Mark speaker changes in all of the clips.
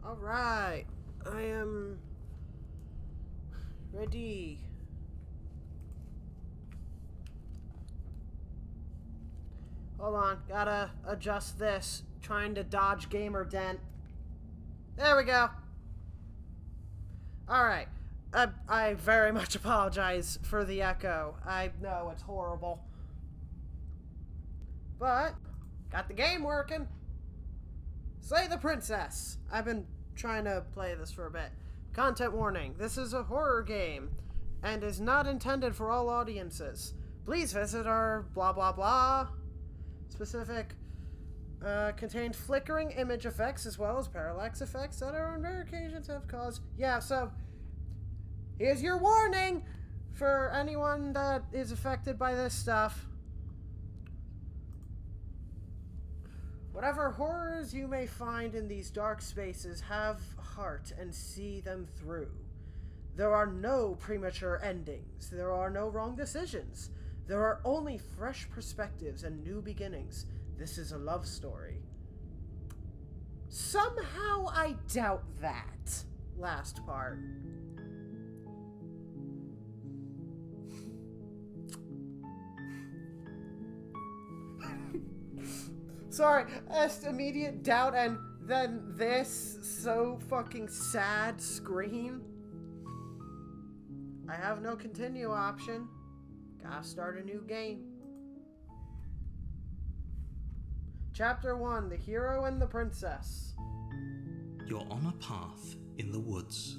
Speaker 1: Alright. I am ready. Hold on, gotta adjust this. Trying to dodge gamer dent. There we go. Alright. I very much apologize for the echo. I know it's horrible. But, got the game working. Slay the Princess. I've been trying to play this for a bit. Content warning. This is a horror game and is not intended for all audiences. Please visit our blah blah blah specific contained flickering image effects as well as parallax effects that on rare occasions have caused... Yeah, so here's your warning for anyone that is affected by this stuff. Whatever horrors you may find in these dark spaces, have heart and see them through. There are no premature endings. There are no wrong decisions. There are only fresh perspectives and new beginnings. This is a love story. Somehow I doubt that last part. Sorry, just immediate doubt and then this so fucking sad screen. I have no continue option. Gotta start a new game. Chapter 1, The Hero and the Princess.
Speaker 2: You're on a path in the woods,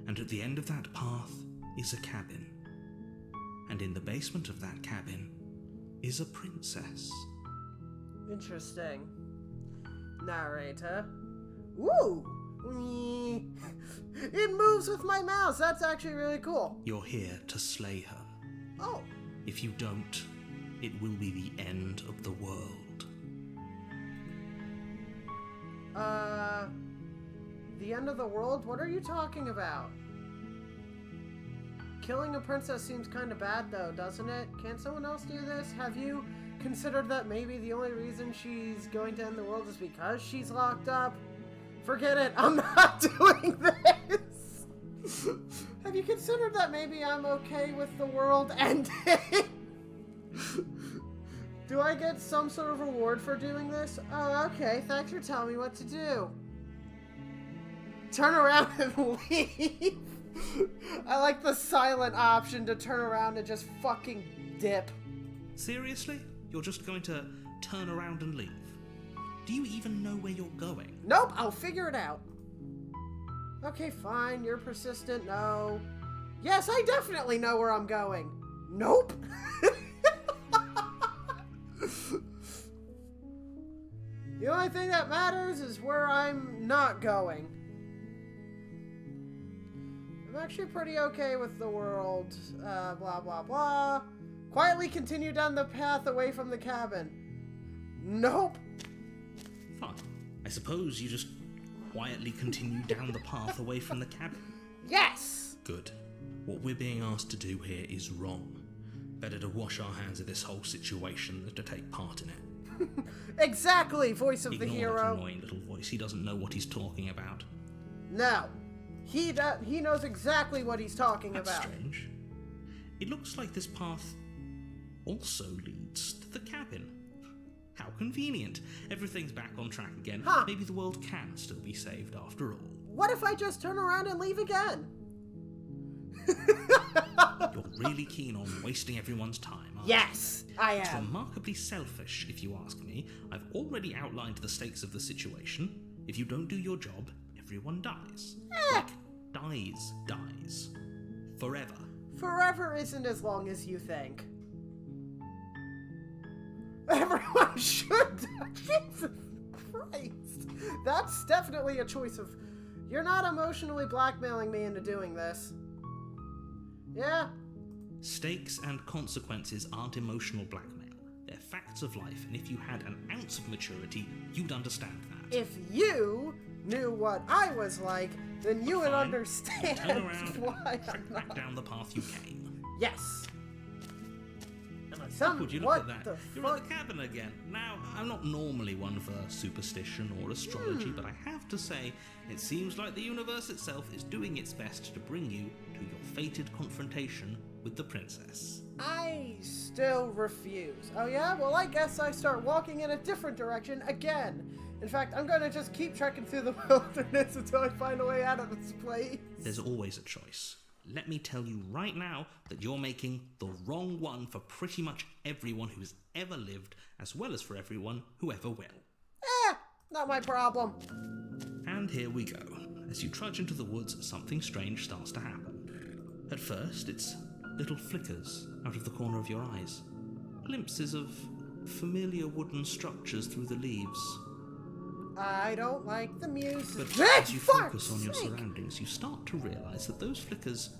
Speaker 2: and at the end of that path is a cabin. And in the basement of that cabin is a princess.
Speaker 1: Interesting. Narrator. Ooh! It moves with my mouse. That's actually really cool.
Speaker 2: You're here to slay her.
Speaker 1: Oh.
Speaker 2: If you don't, it will be the end of the world.
Speaker 1: The end of the world? What are you talking about? Killing a princess seems kind of bad though, doesn't it? Can't someone else do this? Have you considered that maybe the only reason she's going to end the world is because she's locked up? Forget it, I'm not doing this! Have you considered that maybe I'm okay with the world ending? Do I get some sort of reward for doing this? Oh, okay, thanks for telling me what to do. Turn around and leave! I like the silent option to turn around and just fucking dip.
Speaker 2: Seriously? You're just going to turn around and leave? Do you even know where you're going?
Speaker 1: Nope, I'll figure it out. Okay, fine, you're persistent, no. Yes, I definitely know where I'm going. Nope. The only thing that matters is where I'm not going. I'm actually pretty okay with the world, blah blah blah. Quietly continue down the path away from the cabin. Nope.
Speaker 2: Fine. I suppose you just quietly continue down the path away from the cabin.
Speaker 1: Yes!
Speaker 2: Good. What we're being asked to do here is wrong. Better to wash our hands of this whole situation than to take part in it.
Speaker 1: Exactly, voice of
Speaker 2: Ignore
Speaker 1: the hero.
Speaker 2: that annoying little voice. He doesn't know what he's talking about.
Speaker 1: No. He knows exactly what he's talking
Speaker 2: That's
Speaker 1: about.
Speaker 2: strange. It looks like this path also leads to the cabin. How convenient. Everything's back on track again.
Speaker 1: Huh.
Speaker 2: Maybe the world can still be saved after all.
Speaker 1: What if I just turn around and leave again?
Speaker 2: You're really keen on wasting everyone's time, aren't
Speaker 1: Yes, I
Speaker 2: It's
Speaker 1: am.
Speaker 2: remarkably selfish, if you ask me. I've already outlined the stakes of the situation. If you don't do your job, everyone dies. Like, dies. Forever.
Speaker 1: Forever isn't as long as you think. Everyone should die. Jesus Christ. That's definitely a choice of... You're not emotionally blackmailing me into doing this. Yeah?
Speaker 2: Stakes and consequences aren't emotional blackmail. They're facts of life, and if you had an ounce of maturity, you'd understand that.
Speaker 1: If you knew what I was like, then you would
Speaker 2: Fine.
Speaker 1: understand
Speaker 2: Turn around,
Speaker 1: why
Speaker 2: track
Speaker 1: I'm
Speaker 2: back
Speaker 1: not.
Speaker 2: down the path you came.
Speaker 1: Yes.
Speaker 2: Am
Speaker 1: Some,
Speaker 2: Would you look
Speaker 1: what
Speaker 2: at that?
Speaker 1: the
Speaker 2: You're
Speaker 1: fuck?
Speaker 2: at the cabin again. Now, I'm not normally one for superstition or astrology, but I have to say, it seems like the universe itself is doing its best to bring you to your fated confrontation with the princess.
Speaker 1: I still refuse. Oh yeah? Well, I guess I start walking in a different direction again. In fact, I'm gonna just keep trekking through the wilderness until I find a way out of this place.
Speaker 2: There's always a choice. Let me tell you right now that you're making the wrong one for pretty much everyone who has ever lived, as well as for everyone who ever will.
Speaker 1: Not my problem.
Speaker 2: And here we go. As you trudge into the woods, something strange starts to happen. At first, it's little flickers out of the corner of your eyes. Glimpses of familiar wooden structures through the leaves.
Speaker 1: I don't like the music.
Speaker 2: But as you focus on your surroundings, you start to realize that those flickers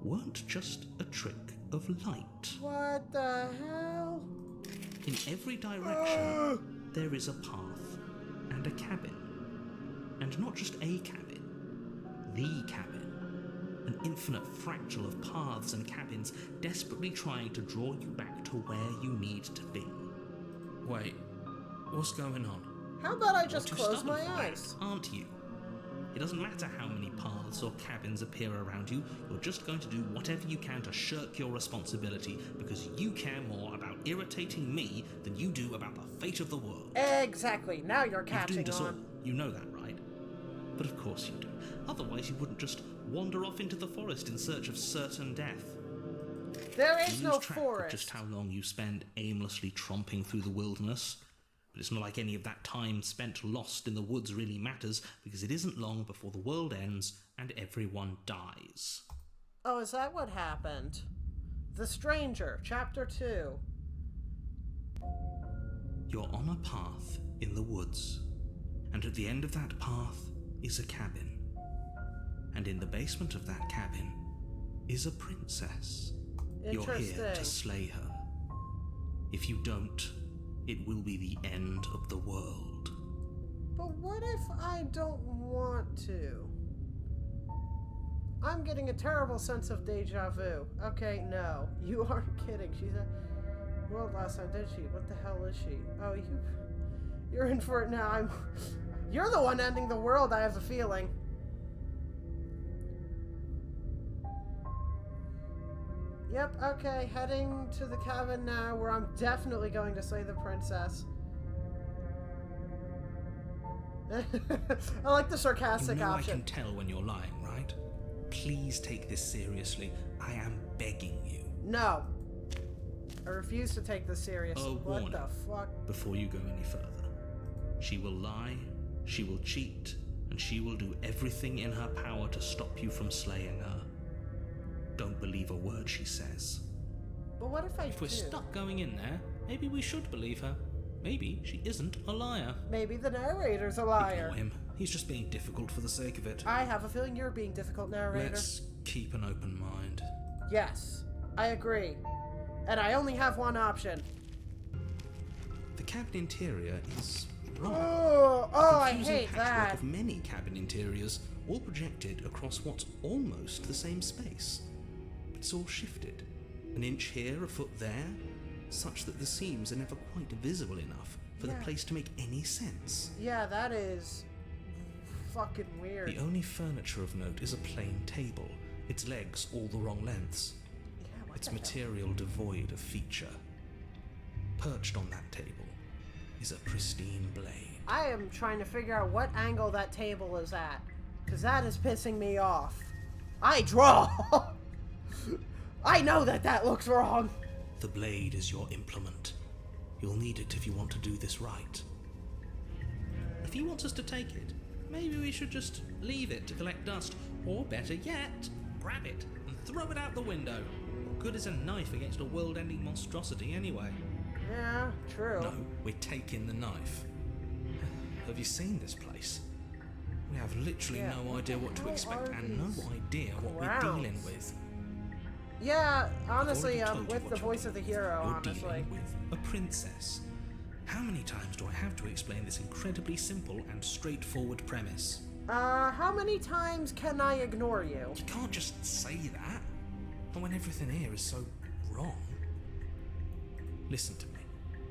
Speaker 2: weren't just a trick of light.
Speaker 1: What the hell?
Speaker 2: In every direction, there is a path and a cabin. And not just a cabin, the cabin. An infinite fractal of paths and cabins desperately trying to draw you back to where you need to be. Wait, what's going on?
Speaker 1: How about I just
Speaker 2: You're too
Speaker 1: close
Speaker 2: stubborn
Speaker 1: my
Speaker 2: for that,
Speaker 1: eyes?
Speaker 2: aren't you? It doesn't matter how many paths or cabins appear around you, you're just going to do whatever you can to shirk your responsibility because you care more about irritating me than you do about the fate of the world.
Speaker 1: Exactly. Now you're
Speaker 2: You've
Speaker 1: catching
Speaker 2: doomed us all.
Speaker 1: on.
Speaker 2: You know that, right? But of course you do. Otherwise you wouldn't just wander off into the forest in search of certain death.
Speaker 1: There is
Speaker 2: You
Speaker 1: no
Speaker 2: lose track of
Speaker 1: forest.
Speaker 2: just how long you spend aimlessly tromping through the wilderness. But it's not like any of that time spent lost in the woods really matters, because it isn't long before the world ends and everyone dies.
Speaker 1: Oh, is that what happened? The Stranger, Chapter 2.
Speaker 2: You're on a path in the woods, and at the end of that path is a cabin. And in the basement of that cabin is a princess. You're here to
Speaker 1: Interesting.
Speaker 2: slay her. If you don't, it will be the end of the world.
Speaker 1: But what if I don't want to? I'm getting a terrible sense of deja vu. Okay, no. You aren't kidding. She's a world last time, did she? What the hell is she? Oh, you're in for it now. You're the one ending the world, I have a feeling. Yep, okay, heading to the cabin now where I'm definitely going to slay the princess. I like the sarcastic
Speaker 2: You know
Speaker 1: option.
Speaker 2: I can tell when you're lying, right? Please take this seriously. I am begging you.
Speaker 1: No. I refuse to take this seriously.
Speaker 2: Oh,
Speaker 1: What
Speaker 2: warning.
Speaker 1: the fuck?
Speaker 2: Before you go any further, she will lie, she will cheat, and she will do everything in her power to stop you from slaying her. Don't believe a word she says.
Speaker 1: But what if I
Speaker 2: If we're
Speaker 1: do?
Speaker 2: stuck going in there, maybe we should believe her. Maybe she isn't a liar.
Speaker 1: Maybe the narrator's a liar.
Speaker 2: Ignore him. He's just being difficult for the sake of it.
Speaker 1: I have a feeling you're being difficult, narrator.
Speaker 2: Let's keep an open mind.
Speaker 1: Yes, I agree. And I only have one option.
Speaker 2: The cabin interior is wrong.
Speaker 1: Oh, I
Speaker 2: Confusing
Speaker 1: hate
Speaker 2: patchwork
Speaker 1: that.
Speaker 2: of many cabin interiors, all projected across what's almost the same space. But it's all shifted. An inch here, a foot there, such that the seams are never quite visible enough for the
Speaker 1: Yeah.
Speaker 2: place to make any sense.
Speaker 1: Yeah, that is fucking weird.
Speaker 2: The only furniture of note is a plain table, its legs all the wrong lengths,
Speaker 1: Yeah, what
Speaker 2: its
Speaker 1: the hell?
Speaker 2: material devoid of feature. Perched on that table is a pristine blade.
Speaker 1: I am trying to figure out what angle that table is at, because that is pissing me off. I draw! I know that looks wrong.
Speaker 2: The blade is your implement. You'll need it if you want to do this right. If he wants us to take it, maybe we should just leave it to collect dust, or better yet, grab it and throw it out the window. What good is a knife against a world-ending monstrosity anyway?
Speaker 1: Yeah, true.
Speaker 2: No, we're taking the knife. Have you seen this place? We have literally
Speaker 1: Yeah,
Speaker 2: no
Speaker 1: what
Speaker 2: idea
Speaker 1: the
Speaker 2: what to
Speaker 1: hell
Speaker 2: expect
Speaker 1: are
Speaker 2: and no
Speaker 1: these
Speaker 2: idea what we're
Speaker 1: grounds?
Speaker 2: dealing with.
Speaker 1: Yeah, honestly,
Speaker 2: I've already told you
Speaker 1: with
Speaker 2: what
Speaker 1: the
Speaker 2: you're
Speaker 1: voice of the
Speaker 2: dealing
Speaker 1: hero,
Speaker 2: with. You're
Speaker 1: honestly.
Speaker 2: dealing with a princess. How many times do I have to explain this incredibly simple and straightforward premise?
Speaker 1: How many times can I ignore you?
Speaker 2: You can't just say that. Not when everything here is so wrong. Listen to me.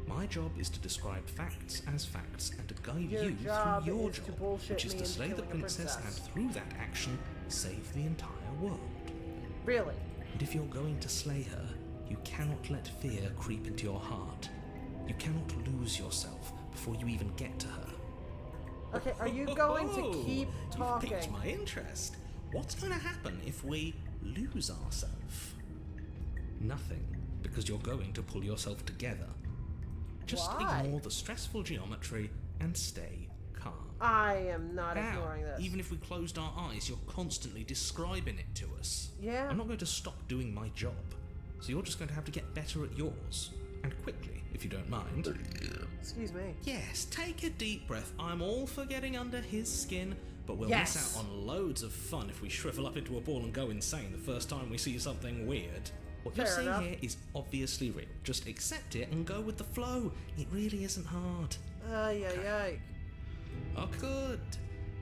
Speaker 2: My job is to describe facts as facts and to guide
Speaker 1: Your
Speaker 2: you
Speaker 1: job
Speaker 2: through your
Speaker 1: is to
Speaker 2: job,
Speaker 1: bullshit
Speaker 2: which is
Speaker 1: me
Speaker 2: to
Speaker 1: into
Speaker 2: slay the
Speaker 1: killing a
Speaker 2: princess and
Speaker 1: princess.
Speaker 2: through that action, save the entire world.
Speaker 1: Really?
Speaker 2: And if you're going to slay her, you cannot let fear creep into your heart. You cannot lose yourself before you even get to her.
Speaker 1: Okay, are you going to keep
Speaker 2: You've
Speaker 1: talking?
Speaker 2: piqued my interest. What's going to happen if we lose ourselves? Nothing, because you're going to pull yourself together. Just
Speaker 1: Why?
Speaker 2: ignore the stressful geometry and stay calm.
Speaker 1: I am not
Speaker 2: How?
Speaker 1: ignoring this.
Speaker 2: Even if we closed our eyes, you're constantly describing it to us.
Speaker 1: Yeah.
Speaker 2: I'm not going to stop doing my job, so you're just going to have to get better at yours. And quickly, if you don't mind.
Speaker 1: Excuse me.
Speaker 2: Yes, take a deep breath. I'm all for getting under his skin, but we'll
Speaker 1: Yes.
Speaker 2: miss out on loads of fun if we shrivel up into a ball and go insane the first time we see something weird. What you're
Speaker 1: Fair
Speaker 2: seeing
Speaker 1: enough.
Speaker 2: here is obviously real. Just accept it and go with the flow. It really isn't hard.
Speaker 1: Ay.
Speaker 2: Oh, good.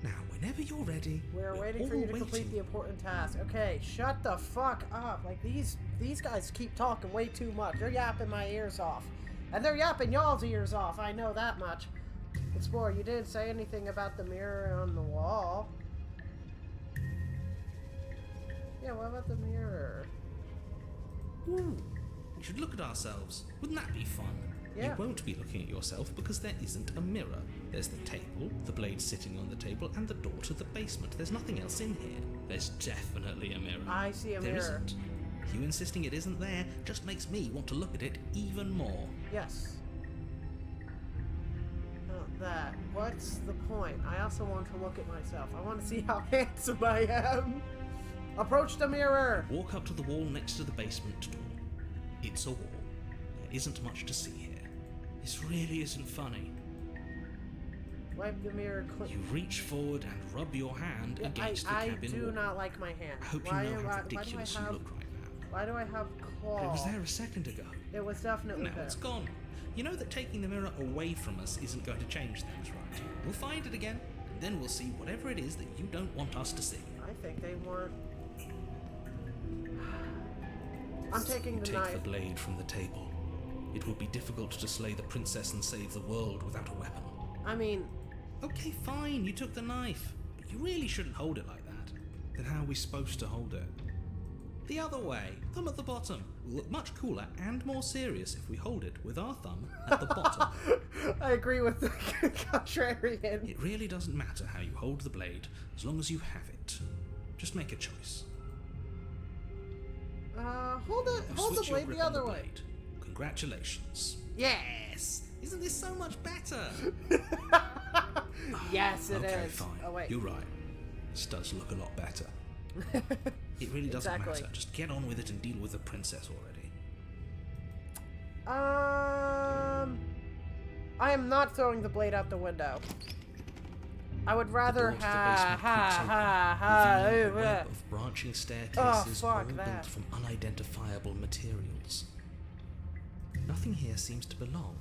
Speaker 2: Now, whenever you're ready,
Speaker 1: We're waiting for
Speaker 2: all
Speaker 1: you to complete
Speaker 2: waiting.
Speaker 1: the important task. Okay, shut the fuck up. Like, these guys keep talking way too much. They're yapping my ears off. And they're yapping y'all's ears off. I know that much. Explorer, you didn't say anything about the mirror on the wall. Yeah, what about the mirror?
Speaker 2: Ooh, we should look at ourselves. Wouldn't that be fun?
Speaker 1: Yeah.
Speaker 2: You won't be looking at yourself because there isn't a mirror. There's the table, the blade sitting on the table, and the door to the basement. There's nothing else in here. There's definitely a mirror.
Speaker 1: I see a
Speaker 2: There
Speaker 1: mirror.
Speaker 2: isn't. You insisting it isn't there just makes me want to look at it even more.
Speaker 1: Yes. Oh, that. What's the point? I also want to look at myself. I want to see how handsome I am. Approach the mirror.
Speaker 2: Walk up to the wall next to the basement door. It's a wall. There isn't much to see here. This really isn't funny.
Speaker 1: Wipe the mirror clean.
Speaker 2: You reach forward and rub your hand against the
Speaker 1: I
Speaker 2: cabin
Speaker 1: do
Speaker 2: wall.
Speaker 1: not like my hand.
Speaker 2: I hope
Speaker 1: why,
Speaker 2: you know
Speaker 1: why,
Speaker 2: how
Speaker 1: why do I
Speaker 2: ridiculous
Speaker 1: have,
Speaker 2: you look right now.
Speaker 1: Why do I have claw?
Speaker 2: But it was there a second ago.
Speaker 1: It was definitely
Speaker 2: Now
Speaker 1: there.
Speaker 2: it's gone. You know that taking the mirror away from us isn't going to change things, right? We'll find it again, and then we'll see whatever it is that you don't want us to see.
Speaker 1: I think they want... I'm taking
Speaker 2: You
Speaker 1: the
Speaker 2: take
Speaker 1: knife.
Speaker 2: the blade from the table. It would be difficult to slay the princess and save the world without a weapon.
Speaker 1: I mean,
Speaker 2: Okay, fine, you took the knife, but you really shouldn't hold it like that. Then how are we supposed to hold it? The other way, thumb at the bottom. Will look much cooler and more serious if we hold it with our thumb at the bottom.
Speaker 1: I agree with the contrarian.
Speaker 2: It really doesn't matter how you hold the blade, as long as you have it. Just make a choice.
Speaker 1: Hold
Speaker 2: Now
Speaker 1: the
Speaker 2: switch your
Speaker 1: blade
Speaker 2: grip
Speaker 1: the
Speaker 2: on
Speaker 1: other way.
Speaker 2: blade. Congratulations.
Speaker 1: Yes!
Speaker 2: Isn't this so much better?
Speaker 1: Yes, it is.
Speaker 2: Okay, fine.
Speaker 1: Oh, wait.
Speaker 2: You're right. This does look a lot better. It really doesn't
Speaker 1: Exactly.
Speaker 2: matter. Just get on with it and deal with the princess already.
Speaker 1: I am not throwing the blade out the window. I would rather
Speaker 2: The door to the basement creaks open, revealing a web of branching staircases all
Speaker 1: fuck
Speaker 2: built
Speaker 1: that.
Speaker 2: from unidentifiable materials. Nothing here seems to belong.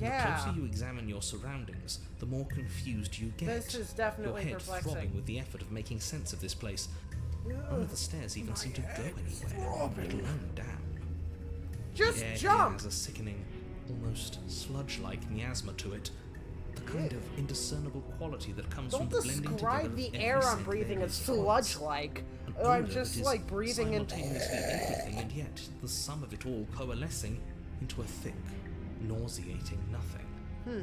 Speaker 2: And
Speaker 1: Yeah.
Speaker 2: The closer you examine your surroundings, the more confused you get.
Speaker 1: This is definitely
Speaker 2: your head
Speaker 1: perplexing.
Speaker 2: throbbing with the effort of making sense of this place. None of the stairs even seem to go anywhere, let alone down.
Speaker 1: Just
Speaker 2: The air here
Speaker 1: jump!
Speaker 2: has a sickening, almost sludge-like miasma to it. The kind of indiscernible quality that comes
Speaker 1: Don't
Speaker 2: from the blending together
Speaker 1: describe
Speaker 2: of
Speaker 1: the
Speaker 2: every
Speaker 1: air I'm
Speaker 2: scent
Speaker 1: breathing
Speaker 2: there
Speaker 1: as
Speaker 2: is at once.
Speaker 1: sludge-like.
Speaker 2: An
Speaker 1: I'm
Speaker 2: odour
Speaker 1: just
Speaker 2: that is
Speaker 1: like breathing into...
Speaker 2: simultaneously everything, and yet the sum of it all coalescing into a thick, nauseating nothing.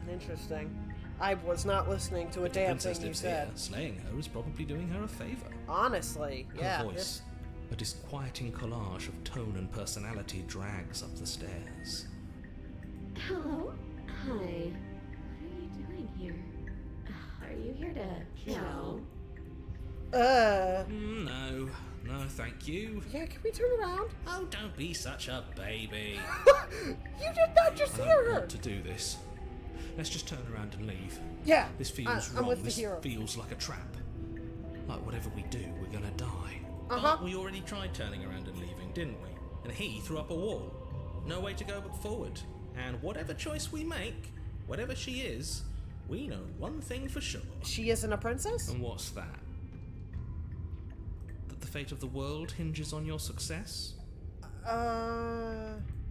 Speaker 1: Interesting. I was not listening to a
Speaker 2: The
Speaker 1: damn
Speaker 2: princess
Speaker 1: thing you
Speaker 2: lives
Speaker 1: said.
Speaker 2: here. Slaying her is probably doing her a favour.
Speaker 1: Honestly,
Speaker 2: Her
Speaker 1: yeah.
Speaker 2: voice, a disquieting collage of tone and personality, drags up the stairs.
Speaker 3: Hello? Hi. What are you doing here? Are you here to kill?
Speaker 2: No, thank you.
Speaker 1: Yeah, can we turn around?
Speaker 2: Oh, don't be such a baby.
Speaker 1: You did not just
Speaker 2: I
Speaker 1: hear
Speaker 2: don't
Speaker 1: her!
Speaker 2: want to do this. Let's just turn around and leave.
Speaker 1: Yeah,
Speaker 2: This feels
Speaker 1: I'm
Speaker 2: wrong.
Speaker 1: with the
Speaker 2: This
Speaker 1: hero.
Speaker 2: feels like a trap. Like whatever we do, we're gonna die.
Speaker 1: Uh-huh.
Speaker 2: We already tried turning around and leaving, didn't we? And he threw up a wall. No way to go but forward. And whatever choice we make, whatever she is, we know one thing for sure.
Speaker 1: She isn't a princess?
Speaker 2: And what's that? That the fate of the world hinges on your success?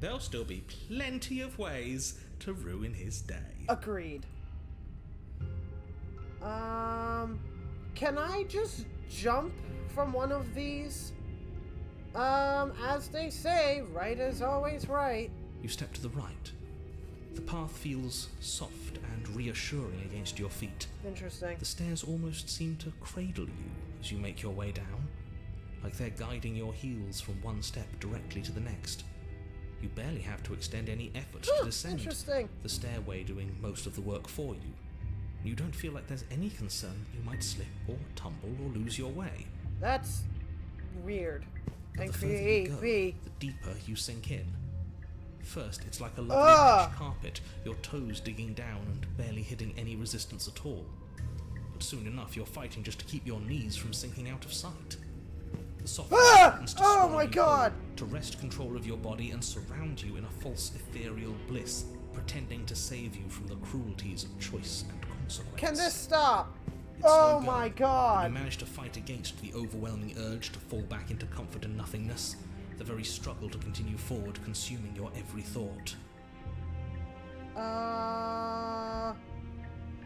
Speaker 2: there'll still be plenty of ways to ruin his day.
Speaker 1: Agreed. Can I just jump from one of these? As they say, right is always right.
Speaker 2: You step to the right. The path feels soft and reassuring against your feet.
Speaker 1: Interesting.
Speaker 2: The stairs almost seem to cradle you as you make your way down, like they're guiding your heels from one step directly to the next. You barely have to extend any effort to descend,
Speaker 1: Interesting.
Speaker 2: the stairway doing most of the work for you. You don't feel like there's any concern you might slip or tumble or lose your way.
Speaker 1: That's weird.
Speaker 2: But
Speaker 1: And
Speaker 2: the further you go,
Speaker 1: creepy.
Speaker 2: the deeper you sink in. First, it's like a lovely lush carpet, your toes digging down and barely hitting any resistance at all. But soon enough, you're fighting just to keep your knees from sinking out of sight. The soft threatens to
Speaker 1: Oh
Speaker 2: swallow
Speaker 1: my
Speaker 2: you
Speaker 1: God!
Speaker 2: whole, to wrest control of your body and surround you in a false ethereal bliss, pretending to save you from the cruelties of choice and consequence.
Speaker 1: Can this stop?
Speaker 2: It's
Speaker 1: Oh
Speaker 2: slow
Speaker 1: my
Speaker 2: going, but
Speaker 1: God!
Speaker 2: you manage to fight against the overwhelming urge to fall back into comfort and nothingness, the very struggle to continue forward consuming your every thought.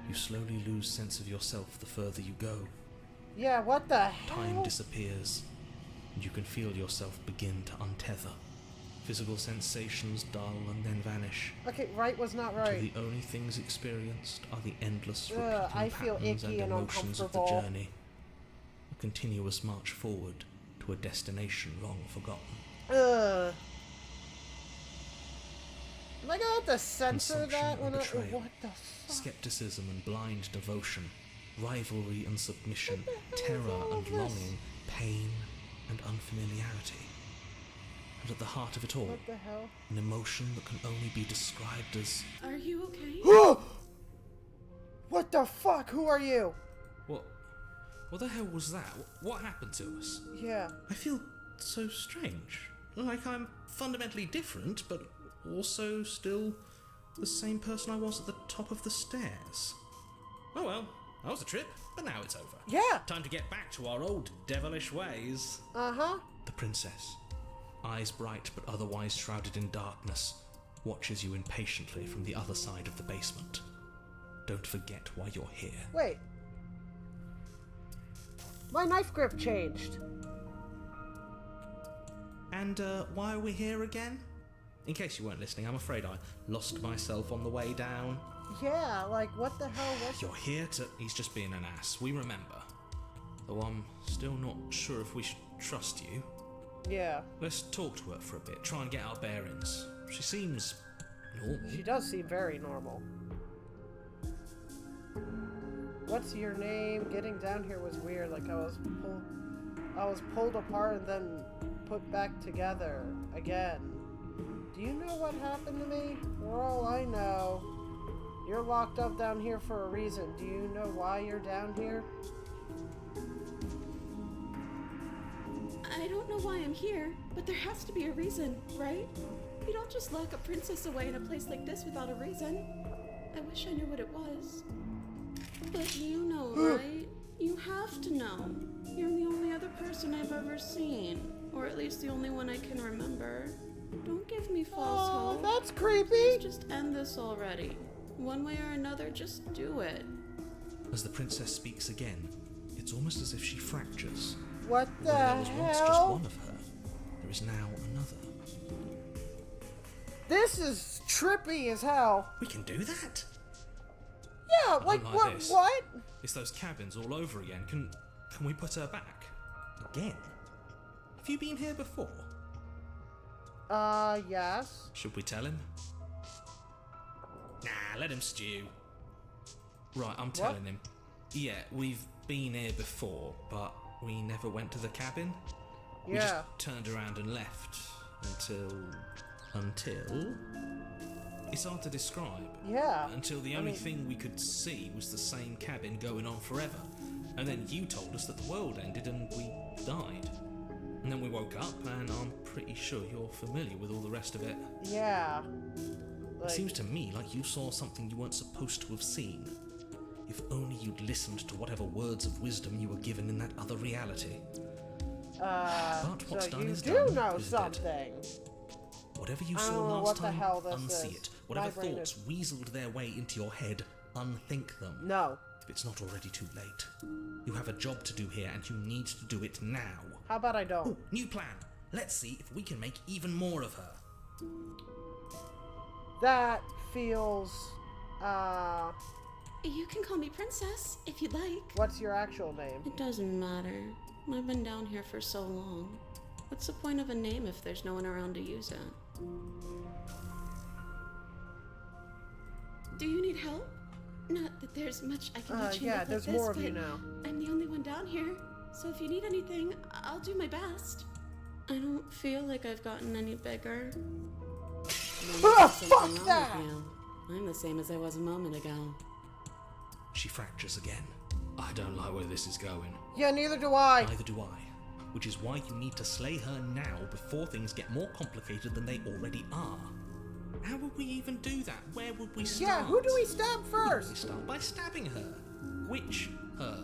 Speaker 2: You slowly lose sense of yourself the further you go.
Speaker 1: Yeah, what the hell?
Speaker 2: Time disappears, and you can feel yourself begin to untether. Physical sensations dull and then vanish.
Speaker 1: Okay, right was not
Speaker 2: Till
Speaker 1: right.
Speaker 2: the only things experienced are the endless repeating
Speaker 1: I feel
Speaker 2: patterns
Speaker 1: icky
Speaker 2: and
Speaker 1: and
Speaker 2: emotions of the
Speaker 1: uncomfortable.
Speaker 2: journey. A continuous march forward to a destination long forgotten.
Speaker 1: Ugh. Am I gonna have to censor
Speaker 2: Consumption
Speaker 1: that
Speaker 2: and
Speaker 1: when
Speaker 2: betrayal.
Speaker 1: what the fuck?
Speaker 2: Skepticism and blind devotion, rivalry and submission,
Speaker 1: What the hell
Speaker 2: terror
Speaker 1: is all
Speaker 2: and
Speaker 1: of
Speaker 2: longing, pain and unfamiliarity. And at the heart of it all,
Speaker 1: What the hell?
Speaker 2: an emotion that can only be described as...
Speaker 3: Are you okay?
Speaker 1: What the fuck? Who are you?
Speaker 2: What the hell was that? What happened to us?
Speaker 1: Yeah.
Speaker 2: I feel so strange. Like I'm fundamentally different, but also still the same person I was at the top of the stairs. Oh well, that was a trip, but now it's over.
Speaker 1: Yeah.
Speaker 2: Time to get back to our old devilish ways.
Speaker 1: Uh-huh.
Speaker 2: The princess, eyes bright but otherwise shrouded in darkness, watches you impatiently from the other side of the basement. Don't forget why you're here.
Speaker 1: Wait. My knife grip changed.
Speaker 2: And why are we here again? In case you weren't listening, I'm afraid I lost myself on the way down.
Speaker 1: Yeah, like what the hell was
Speaker 2: You're here to... He's just being an ass, we remember. Though I'm still not sure if we should trust you.
Speaker 1: Yeah.
Speaker 2: Let's talk to her for a bit, try and get our bearings. She seems normal.
Speaker 1: She does seem very normal. What's your name? Getting down here was weird. Like I was pulled apart and then put back together again. Do you know what happened to me? For all I know, you're locked up down here for a reason. Do you know why you're down here?
Speaker 3: I don't know why I'm here, but there has to be a reason, right? You don't just lock a princess away in a place like this without a reason. I wish I knew what it was. But you know, right? You have to know. You're the only other person I've ever seen. Or at least the only one I can remember. Don't give me false
Speaker 1: Oh,
Speaker 3: hope.
Speaker 1: that's creepy.
Speaker 3: Please just end this already. One way or another, just do it.
Speaker 2: As the princess speaks again, it's almost as if she fractures.
Speaker 1: What the
Speaker 2: Where there was once just
Speaker 1: hell?
Speaker 2: one of her, there is now another.
Speaker 1: This is trippy as hell.
Speaker 2: We can do that?
Speaker 1: Yeah,
Speaker 2: don't
Speaker 1: like
Speaker 2: like
Speaker 1: what?
Speaker 2: this.
Speaker 1: What?
Speaker 2: It's those cabins all over again. Can we put her back? Again? Have you been here before?
Speaker 1: Yes.
Speaker 2: Should we tell him? Nah, let him stew. Right, I'm telling him. Yeah, we've been here before, but we never went to the cabin. We just
Speaker 1: Yeah.
Speaker 2: turned around and left until... It's hard to describe.
Speaker 1: Yeah.
Speaker 2: Until the only thing we could see was the same cabin going on forever. And then you told us that the world ended and we died. And then we woke up, and I'm pretty sure you're familiar with all the rest of it.
Speaker 1: Yeah.
Speaker 2: It seems to me like you saw something you weren't supposed to have seen. If only you'd listened to whatever words of wisdom you were given in that other reality. But what's
Speaker 1: so
Speaker 2: done
Speaker 1: you
Speaker 2: is
Speaker 1: do
Speaker 2: done,
Speaker 1: know
Speaker 2: isn't it?
Speaker 1: something.
Speaker 2: Whatever you
Speaker 1: I
Speaker 2: saw
Speaker 1: don't know
Speaker 2: last
Speaker 1: what the
Speaker 2: time,
Speaker 1: hell this
Speaker 2: unsee
Speaker 1: is.
Speaker 2: it. Whatever
Speaker 1: My brain
Speaker 2: thoughts weaseled their way into your head, unthink them.
Speaker 1: No.
Speaker 2: If it's not already too late. You have a job to do here, and you need to do it now.
Speaker 1: How about I don't?
Speaker 2: Ooh, new plan. Let's see if we can make even more of her.
Speaker 1: That feels,
Speaker 3: You can call me Princess, if you'd like.
Speaker 1: What's your actual name?
Speaker 3: It doesn't matter. I've been down here for so long. What's the point of a name if there's no one around to use it? Do you need help? Not that there's much I can teach you
Speaker 1: yeah,
Speaker 3: like
Speaker 1: there's
Speaker 3: this,
Speaker 1: more of
Speaker 3: but
Speaker 1: you now.
Speaker 3: I'm the only one down here, so if you need anything, I'll do my best. I don't feel like I've gotten any bigger.
Speaker 1: Fuck that!
Speaker 3: I'm the same as I was a moment ago.
Speaker 2: She fractures again. I don't like where this is going.
Speaker 1: Yeah, neither do I.
Speaker 2: Neither do I. Which is why you need to slay her now before things get more complicated than they already are. How would we even do that? Where would we start?
Speaker 1: Yeah, who do we stab first?
Speaker 2: We start by stabbing her. Which her?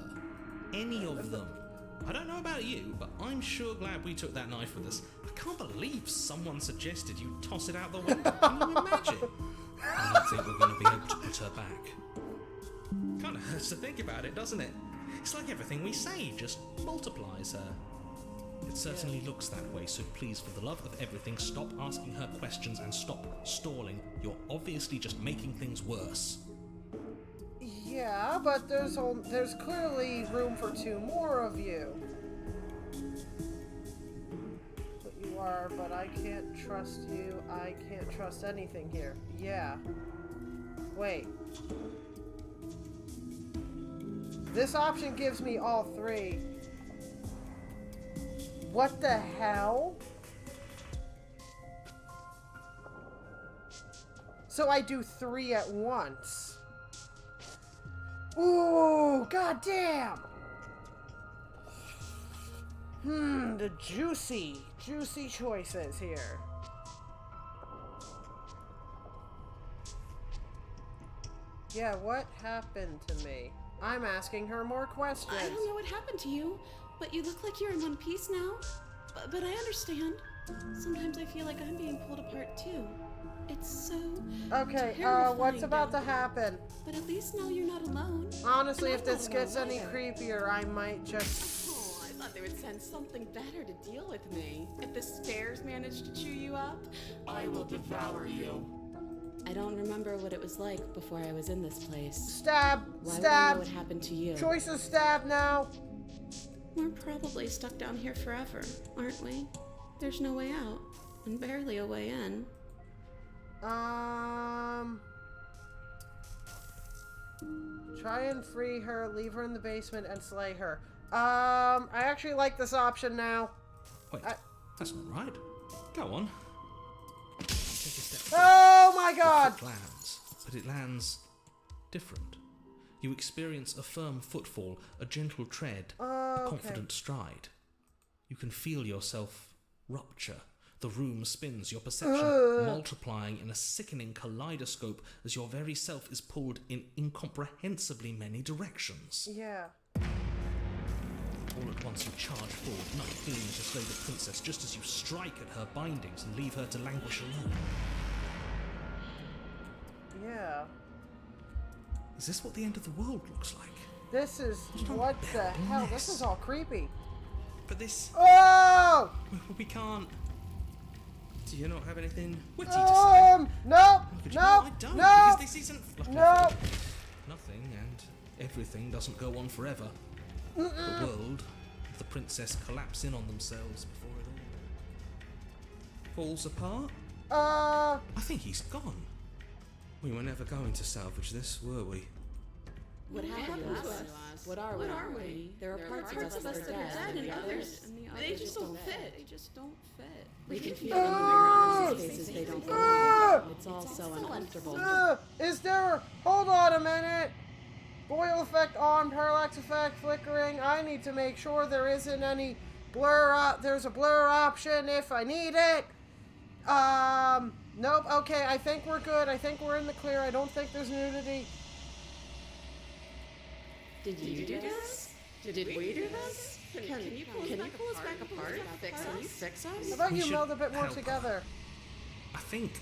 Speaker 2: Any of them. I don't know about you, but I'm sure glad we took that knife with us. I can't believe someone suggested you toss it out the window. Can you imagine? I don't think we're going to be able to put her back. Kind of hurts to think about it, doesn't it? It's like everything we say just multiplies her. It certainly looks that way, so please, for the love of everything, stop asking her questions and stop stalling. You're obviously just making things worse.
Speaker 1: Yeah, but there's clearly room for 2 more of you. But you are, but I can't trust you. I can't trust anything here. Yeah. Wait. This option gives me all 3. What the hell? So I do 3 at once. Ooh, goddamn! The juicy choices here. Yeah, what happened to me? I'm asking her more questions.
Speaker 3: I don't know what happened to you, but you look like you're in one piece now. But I understand. Sometimes I feel like I'm being pulled apart too. It's so
Speaker 1: Okay,
Speaker 3: terrifying
Speaker 1: what's about to
Speaker 3: down there.
Speaker 1: happen?
Speaker 3: But at least now you're not alone.
Speaker 1: Honestly,
Speaker 3: And
Speaker 1: if
Speaker 3: I'm
Speaker 1: this
Speaker 3: not alone
Speaker 1: gets any
Speaker 3: either.
Speaker 1: creepier, I might just...
Speaker 3: Oh, I thought they would send something better to deal with me. If the stairs managed to chew you up,
Speaker 4: I will devour you.
Speaker 3: I don't remember what it was like before I was in this place.
Speaker 1: Stab!
Speaker 3: Why would I know
Speaker 1: Stab!
Speaker 3: what happened to you?
Speaker 1: Choices stab now!
Speaker 3: We're probably stuck down here forever, aren't we? There's no way out, and barely a way in.
Speaker 1: Try and free her, leave her in the basement, and slay her. I actually like this option now.
Speaker 2: Wait, that's not right. Go on. Take a step.
Speaker 1: Oh my god!
Speaker 2: It lands, but it lands different. You experience a firm footfall, a gentle tread, a confident stride. You can feel yourself rupture. The room spins, your perception multiplying in a sickening kaleidoscope as your very self is pulled in incomprehensibly many directions.
Speaker 1: Yeah.
Speaker 2: All at once you charge forward, knife gleaming to slay the princess just as you strike at her bindings and leave her to languish alone.
Speaker 1: Yeah.
Speaker 2: Is this what the end of the world looks like?
Speaker 1: This is... What the hell? This is all creepy.
Speaker 2: But this...
Speaker 1: Oh!
Speaker 2: We can't... Do you not have anything witty to say?
Speaker 1: Nope!
Speaker 2: Could
Speaker 1: Nope!
Speaker 2: you? No, I don't,
Speaker 1: Nope!
Speaker 2: because this isn't...
Speaker 1: Nope!
Speaker 2: Nothing and everything doesn't go on forever. The world, the princess collapse in on themselves before it all falls apart. I think he's gone. We were never going to salvage this, were we?
Speaker 3: What happened to us? What are we? There are parts of us that are dead, and the others, they just don't fit. They just don't fit. We can feel them when we're in spaces they don't belong. It's all so uncomfortable.
Speaker 1: Is there... Hold on a minute. Boil effect on, parallax effect, flickering. I need to make sure there isn't any blur. There's a blur option if I need it. Nope. Okay, I think we're good. I think we're in the clear. I don't think there's nudity.
Speaker 3: Did you do this? Did we do this? Can you pull us back apart? Fix us?
Speaker 1: How about
Speaker 2: We
Speaker 1: you
Speaker 2: should
Speaker 1: meld a bit more
Speaker 2: help her.
Speaker 1: together?
Speaker 2: I think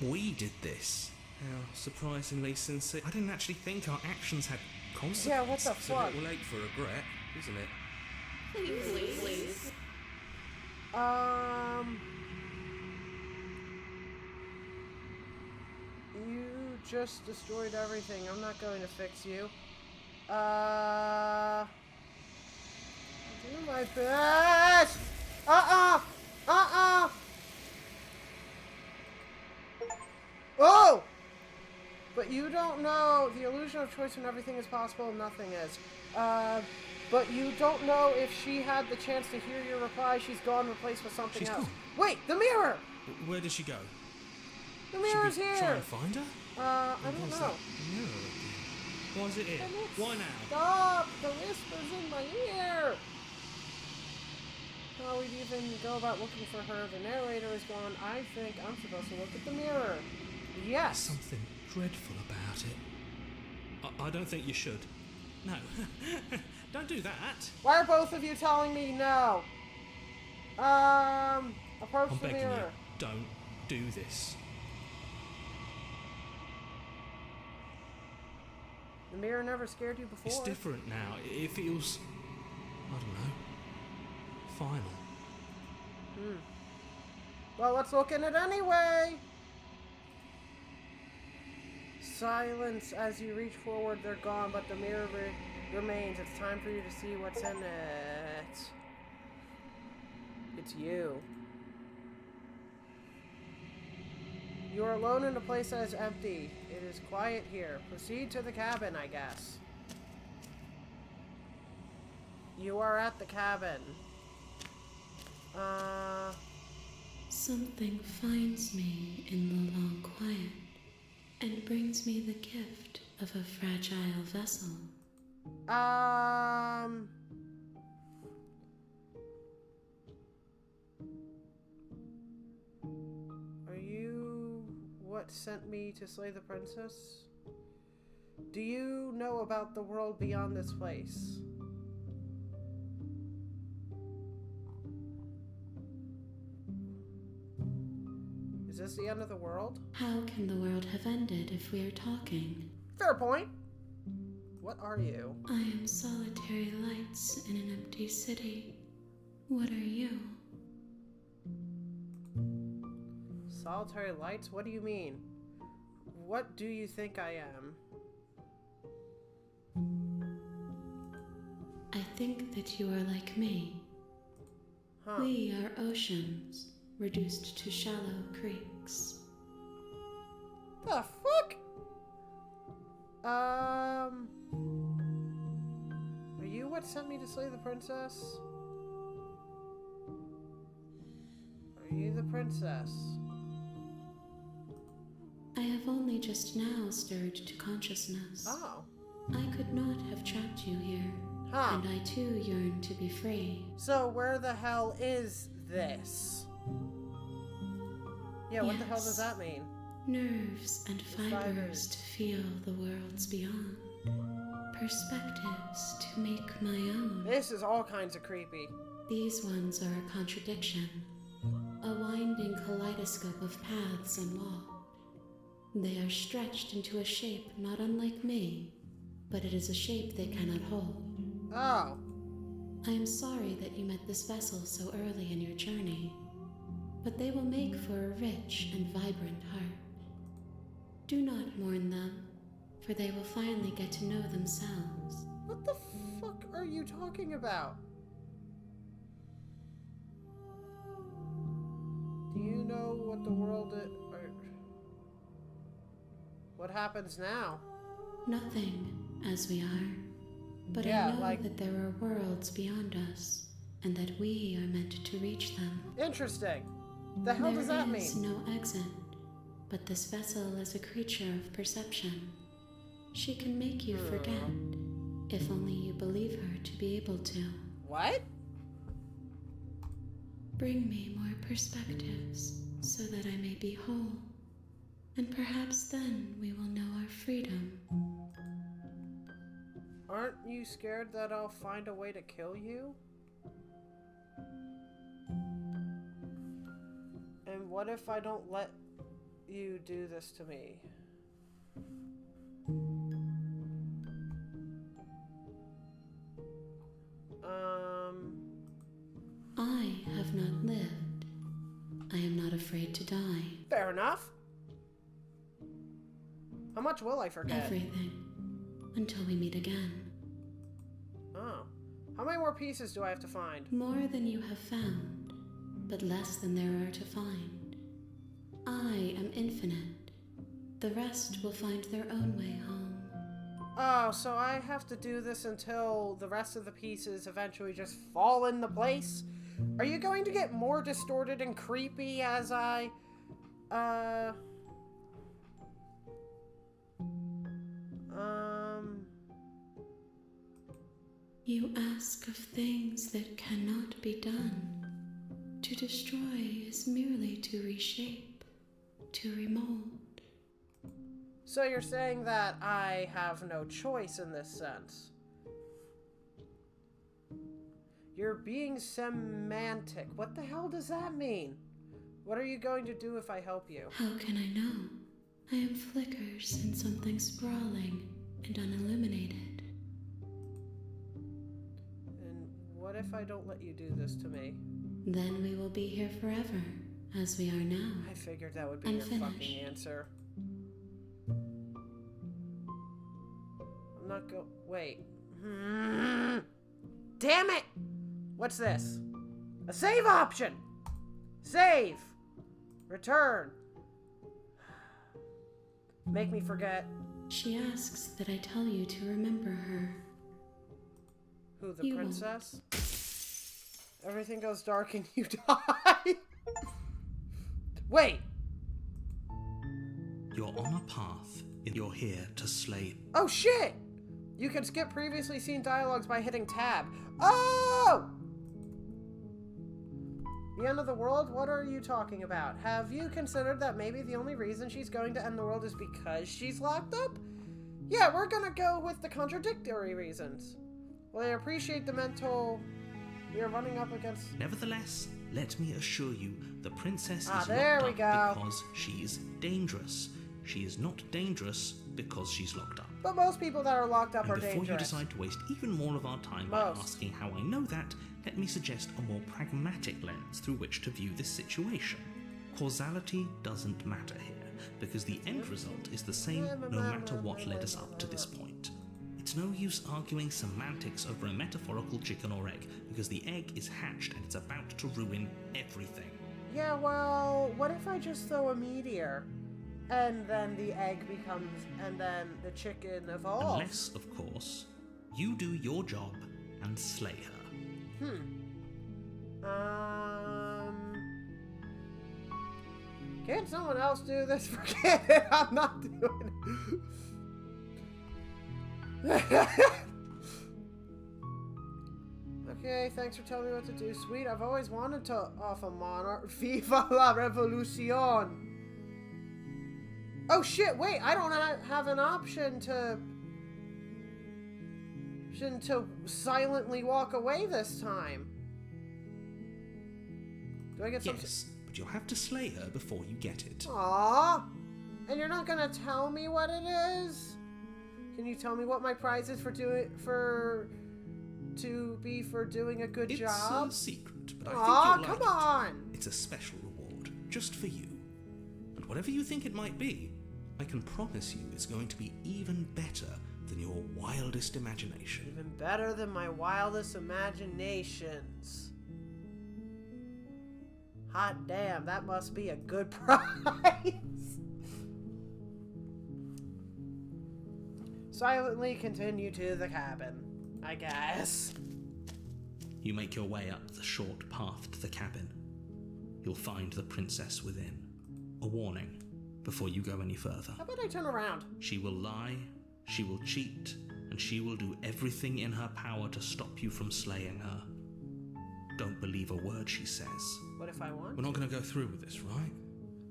Speaker 2: we did this. How surprisingly sincere. I didn't actually think our actions had consequences.
Speaker 1: Yeah, what the
Speaker 2: It's
Speaker 1: fuck?
Speaker 2: a little late for regret, isn't it?
Speaker 3: Please.
Speaker 1: You just destroyed everything. I'm not going to fix you. Do my best! Oh! But you don't know the illusion of choice when everything is possible and nothing is. But you don't know if she had the chance to hear your reply. She's gone, replaced with something
Speaker 2: She's
Speaker 1: else.
Speaker 2: gone?
Speaker 1: Wait, the mirror!
Speaker 2: Where did she go?
Speaker 1: The
Speaker 2: Should
Speaker 1: mirror's
Speaker 2: we
Speaker 1: here!
Speaker 2: try and find her?
Speaker 1: I don't
Speaker 2: Where's
Speaker 1: know.
Speaker 2: that mirror again? Why is it here? Why now?
Speaker 1: Stop! The whispers in my ear! How we'd even go about looking for her. The narrator is gone. I think I'm supposed to look at the mirror. Yes!
Speaker 2: Something dreadful about it. I don't think you should. No. Don't do that.
Speaker 1: Why are both of you telling me no? Approach
Speaker 2: I'm
Speaker 1: the
Speaker 2: begging you,
Speaker 1: mirror.
Speaker 2: don't do this.
Speaker 1: The mirror never scared you before.
Speaker 2: It's different now. It feels, I don't know, final.
Speaker 1: Well, let's look in it anyway! Silence as you reach forward. They're gone, but the mirror remains. It's time for you to see what's in it. It's you. You are alone in a place that is empty. It is quiet here. Proceed to the cabin, I guess. You are at the cabin.
Speaker 3: Something finds me in the long quiet and brings me the gift of a fragile vessel.
Speaker 1: Are you what sent me to slay the princess? Do you know about the world beyond this place? Is this the end of the world?
Speaker 3: How can the world have ended if we are talking?
Speaker 1: Fair point. What are you?
Speaker 3: I am solitary lights in an empty city. What are you?
Speaker 1: Solitary lights? What do you mean? What do you think I am?
Speaker 3: I think that you are like me.
Speaker 1: Huh.
Speaker 3: We are oceans, reduced to shallow creeks.
Speaker 1: The fuck? Are you what sent me to slay the princess? Are you the princess?
Speaker 3: I have only just now stirred to consciousness.
Speaker 1: Oh.
Speaker 3: I could not have trapped you here,
Speaker 1: Huh.
Speaker 3: and I too yearn to be free.
Speaker 1: So where the hell is this? Yeah, what the hell does
Speaker 3: Yes.
Speaker 1: that mean?
Speaker 3: Nerves and
Speaker 1: Fibers.
Speaker 3: fibers to feel the worlds beyond. Perspectives to make my own.
Speaker 1: This is all kinds of creepy.
Speaker 3: These ones are a contradiction. A winding kaleidoscope of paths unwalked. They are stretched into a shape not unlike me, but it is a shape they cannot hold.
Speaker 1: Oh.
Speaker 3: I am sorry that you met this vessel so early in your journey, but they will make for a rich and vibrant heart. Do not mourn them, for they will finally get to know themselves.
Speaker 1: What the fuck are you talking about? Do you know what the world is? What happens now?
Speaker 3: Nothing, as we are, but
Speaker 1: Yeah,
Speaker 3: I know
Speaker 1: like-
Speaker 3: that there are worlds beyond us, and that we are meant to reach them.
Speaker 1: Interesting. The hell does that
Speaker 3: There is
Speaker 1: mean?
Speaker 3: no exit, but this vessel is a creature of perception. She can make you forget, if only you believe her to be able to.
Speaker 1: What?
Speaker 3: Bring me more perspectives, so that I may be whole, and perhaps then we will know our freedom.
Speaker 1: Aren't you scared that I'll find a way to kill you? And what if I don't let you do this to me?
Speaker 3: I have not lived. I am not afraid to die.
Speaker 1: Fair enough. How much will I forget?
Speaker 3: Everything. Until we meet again.
Speaker 1: Oh. How many more pieces do I have to find?
Speaker 3: More than you have found, but less than there are to find. I am infinite. The rest will find their own way home.
Speaker 1: Oh, so I have to do this until the rest of the pieces eventually just fall into place? Are you going to get more distorted and creepy as I,
Speaker 3: You ask of things that cannot be done. To destroy is merely to reshape, to remold.
Speaker 1: So you're saying that I have no choice in this sense? You're being semantic. What the hell does that mean? What are you going to do if I help you?
Speaker 3: How can I know? I am flickers in something sprawling and unilluminated.
Speaker 1: And what if I don't let you do this to me?
Speaker 3: Then we will be here forever, as we are now.
Speaker 1: I figured that would be
Speaker 3: And
Speaker 1: your
Speaker 3: finish.
Speaker 1: fucking answer. I'm not wait. Damn it! What's this? A save option! Save! Return! Make me forget.
Speaker 3: She asks that I tell you to remember her.
Speaker 1: Who, the
Speaker 3: You
Speaker 1: princess? Everything goes dark and you die? Wait!
Speaker 2: You're on a path. You're here to slay.
Speaker 1: Oh shit! You can skip previously seen dialogues by hitting tab. Oh! The end of the world? What are you talking about? Have you considered that maybe the only reason she's going to end the world is because she's locked up? Yeah, we're gonna go with the contradictory reasons. Well, I appreciate the mental... We are running up against...
Speaker 2: Nevertheless, let me assure you, the princess is
Speaker 1: there
Speaker 2: locked
Speaker 1: we
Speaker 2: up
Speaker 1: go.
Speaker 2: because she's dangerous. She is not dangerous because she's locked up.
Speaker 1: But most people that are locked up
Speaker 2: And
Speaker 1: are
Speaker 2: before
Speaker 1: dangerous.
Speaker 2: you decide to waste even more of our time by
Speaker 1: Most.
Speaker 2: asking how I know that, let me suggest a more pragmatic lens through which to view this situation. Causality doesn't matter here, because the end result is the same no matter what led us up to this point. It's no use arguing semantics over a metaphorical chicken or egg, because the egg is hatched and it's about to ruin everything.
Speaker 1: Yeah, well, what if I just throw a meteor? And then the egg becomes, and then the chicken evolves.
Speaker 2: Unless, of course, you do your job and slay her.
Speaker 1: Can't someone else do this? Forget it, I'm not doing it. Okay, thanks for telling me what to do, sweet. I've always wanted to off a monarch. Viva la revolucion! Oh shit, wait, I don't have an option to silently walk away this time. Do I get something?
Speaker 2: Yes, but you'll have to slay her before you get it.
Speaker 1: Aww! And you're not gonna tell me what it is? Can you tell me what my prize is for doing a good job?
Speaker 2: It's a secret, but I
Speaker 1: Aw,
Speaker 2: think you'll
Speaker 1: come
Speaker 2: like
Speaker 1: on!
Speaker 2: it. It's a special reward, just for you. And whatever you think it might be, I can promise you it's going to be even better than your wildest imagination.
Speaker 1: Even better than my wildest imaginations. Hot damn, that must be a good prize. Silently continue to the cabin, I guess.
Speaker 2: You make your way up the short path to the cabin. You'll find the princess within. A warning before you go any further.
Speaker 1: How about I turn around?
Speaker 2: She will lie, she will cheat, and she will do everything in her power to stop you from slaying her. Don't believe a word she says.
Speaker 1: What if I want?
Speaker 2: We're not going to go through with this, right?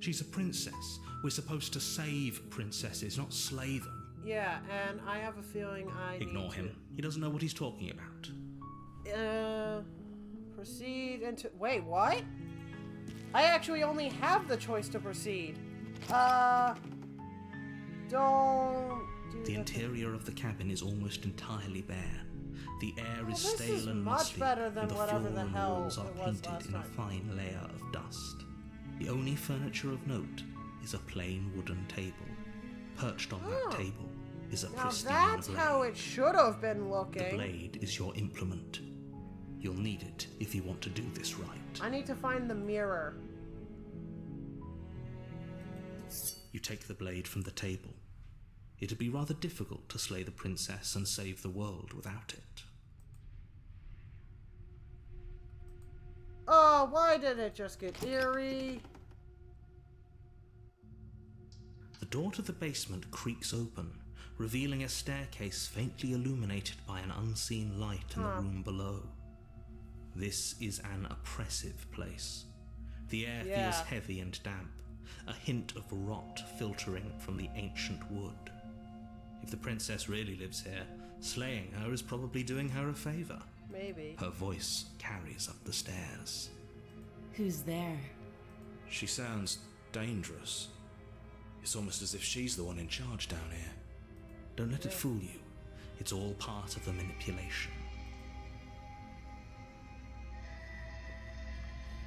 Speaker 2: She's a princess. We're supposed to save princesses, not slay them.
Speaker 1: Yeah, and I have a feeling I
Speaker 2: Ignore
Speaker 1: need
Speaker 2: him. He doesn't know what he's talking about.
Speaker 1: to... proceed into... Wait, what? I actually only have the choice to proceed. Don't do
Speaker 2: The
Speaker 1: that.
Speaker 2: interior of the cabin is almost entirely bare. The air is
Speaker 1: this is
Speaker 2: stale and
Speaker 1: much
Speaker 2: musty,
Speaker 1: better than
Speaker 2: and the
Speaker 1: whatever
Speaker 2: floor
Speaker 1: the
Speaker 2: and
Speaker 1: hell
Speaker 2: walls are
Speaker 1: it was
Speaker 2: painted
Speaker 1: last
Speaker 2: in a
Speaker 1: time.
Speaker 2: fine layer of dust. The only furniture of note is a plain wooden table. Perched on that table is a
Speaker 1: Now
Speaker 2: pristine
Speaker 1: that's
Speaker 2: blade.
Speaker 1: how it should have been
Speaker 2: The
Speaker 1: looking.
Speaker 2: blade is your implement. You'll need it if you want to do this right.
Speaker 1: I need to find the mirror.
Speaker 2: You take the blade from the table. It'd be rather difficult to slay the princess and save the world without it.
Speaker 1: Oh, why did it just get eerie?
Speaker 2: The door to the basement creaks open, revealing a staircase faintly illuminated by an unseen light in the room below. This is an oppressive place. The air feels heavy and damp, a hint of rot filtering from the ancient wood. If the princess really lives here, slaying her is probably doing her a favor.
Speaker 1: Maybe.
Speaker 2: Her voice carries up the stairs.
Speaker 3: Who's there?
Speaker 2: She sounds dangerous. It's almost as if she's the one in charge down here. Don't let it fool you. It's all part of the manipulation.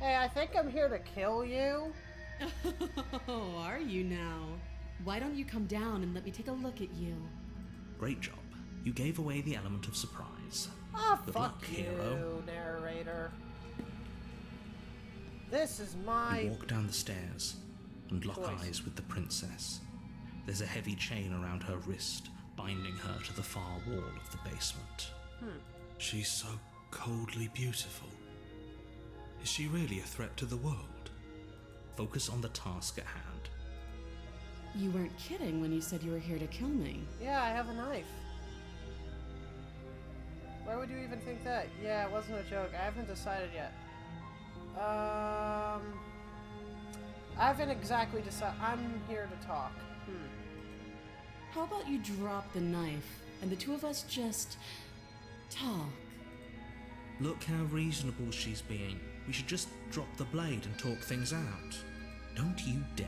Speaker 1: Hey, I think I'm here to kill you.
Speaker 3: Oh, are you now? Why don't you come down and let me take a look at you?
Speaker 2: Great job. You gave away the element of surprise.
Speaker 1: Ah,
Speaker 2: Good
Speaker 1: fuck
Speaker 2: luck,
Speaker 1: you,
Speaker 2: hero.
Speaker 1: narrator. This is
Speaker 2: You
Speaker 1: my...
Speaker 2: walk down the stairs and lock
Speaker 1: choice.
Speaker 2: eyes with the princess. There's a heavy chain around her wrist, binding her to the far wall of the basement. She's so coldly beautiful. Is she really a threat to the world? Focus on the task at hand.
Speaker 3: You weren't kidding when you said you were here to kill me.
Speaker 1: Yeah, I have a knife. Why would you even think that? Yeah, it wasn't a joke. I haven't decided yet. I haven't exactly decided. I'm here to talk.
Speaker 3: How about you drop the knife and the two of us just talk?
Speaker 2: Look how reasonable she's being. We should just drop the blade and talk things out. Don't you dare.